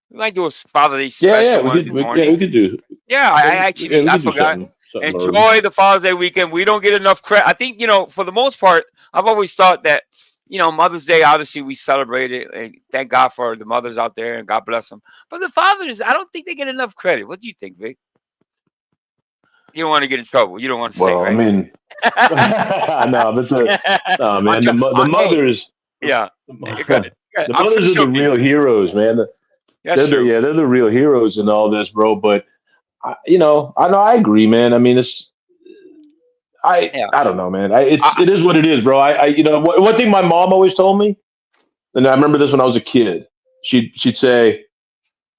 we might do a Father's Day Yeah, special one of these mornings. we could do. Yeah, We I could do forgot. something early. Enjoy the Father's Day weekend. We don't get enough credit. I think, for the most part, I've always thought that, Mother's Day, obviously we celebrate it and thank God for the mothers out there and God bless them. But the fathers, I don't think they get enough credit. What do you think, Vic? You don't want to get in trouble. You don't want to say, Well, I right? mean, no, but no, man, the Hey, mothers, yeah. the Good. I'm mothers are the joking. real heroes, man. That's true. They're the real heroes in all this, bro. But I know I agree, man. I mean, Yeah. I don't know, man. It is what it is, bro. One thing my mom always told me, and I remember this when I was a kid. She'd say,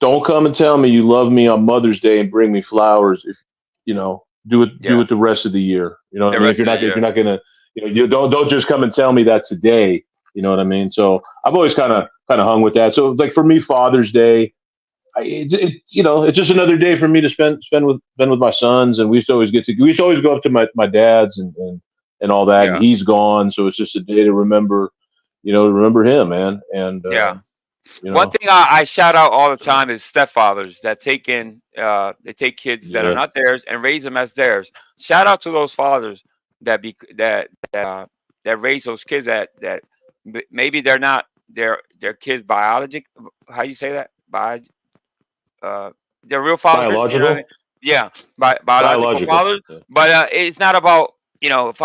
"Don't come and tell me you love me on Mother's Day and bring me flowers. If do it the rest of the year. You know what I mean? If you're not gonna, you don't just come and tell me that today. You know what I mean? So I've always kind of hung with that. So like for me, Father's Day, it's just another day for me to spend with my sons, and we used to always go up to my dad's and all that, and he's gone, so it's just a day to remember him, man. And Yeah. One thing I shout out all the time is stepfathers that take kids that are not theirs and raise them as theirs. Shout out to those fathers that raise those kids that maybe they're not their kids biologic. How you say that? They're real fathers. Biological. You know what I mean? Yeah, biological fathers. Yeah. But it's not about if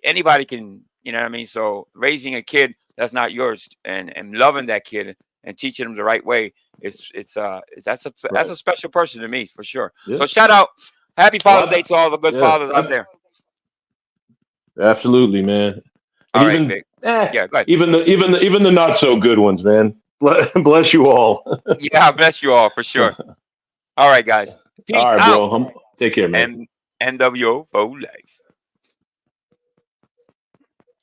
anybody can You know what I mean? So raising a kid that's not yours and loving that kid and teaching them the right way that's a special person to me for sure. Yeah. So shout out, happy Father's Day to all the good fathers out there. Absolutely, man. And All right, even, Vic. Yeah, go ahead. even the not so good ones, man. Bless you all. Yeah, bless you all for sure. All right, guys. Peace all right, out. bro. Take care, man. And NWO for life.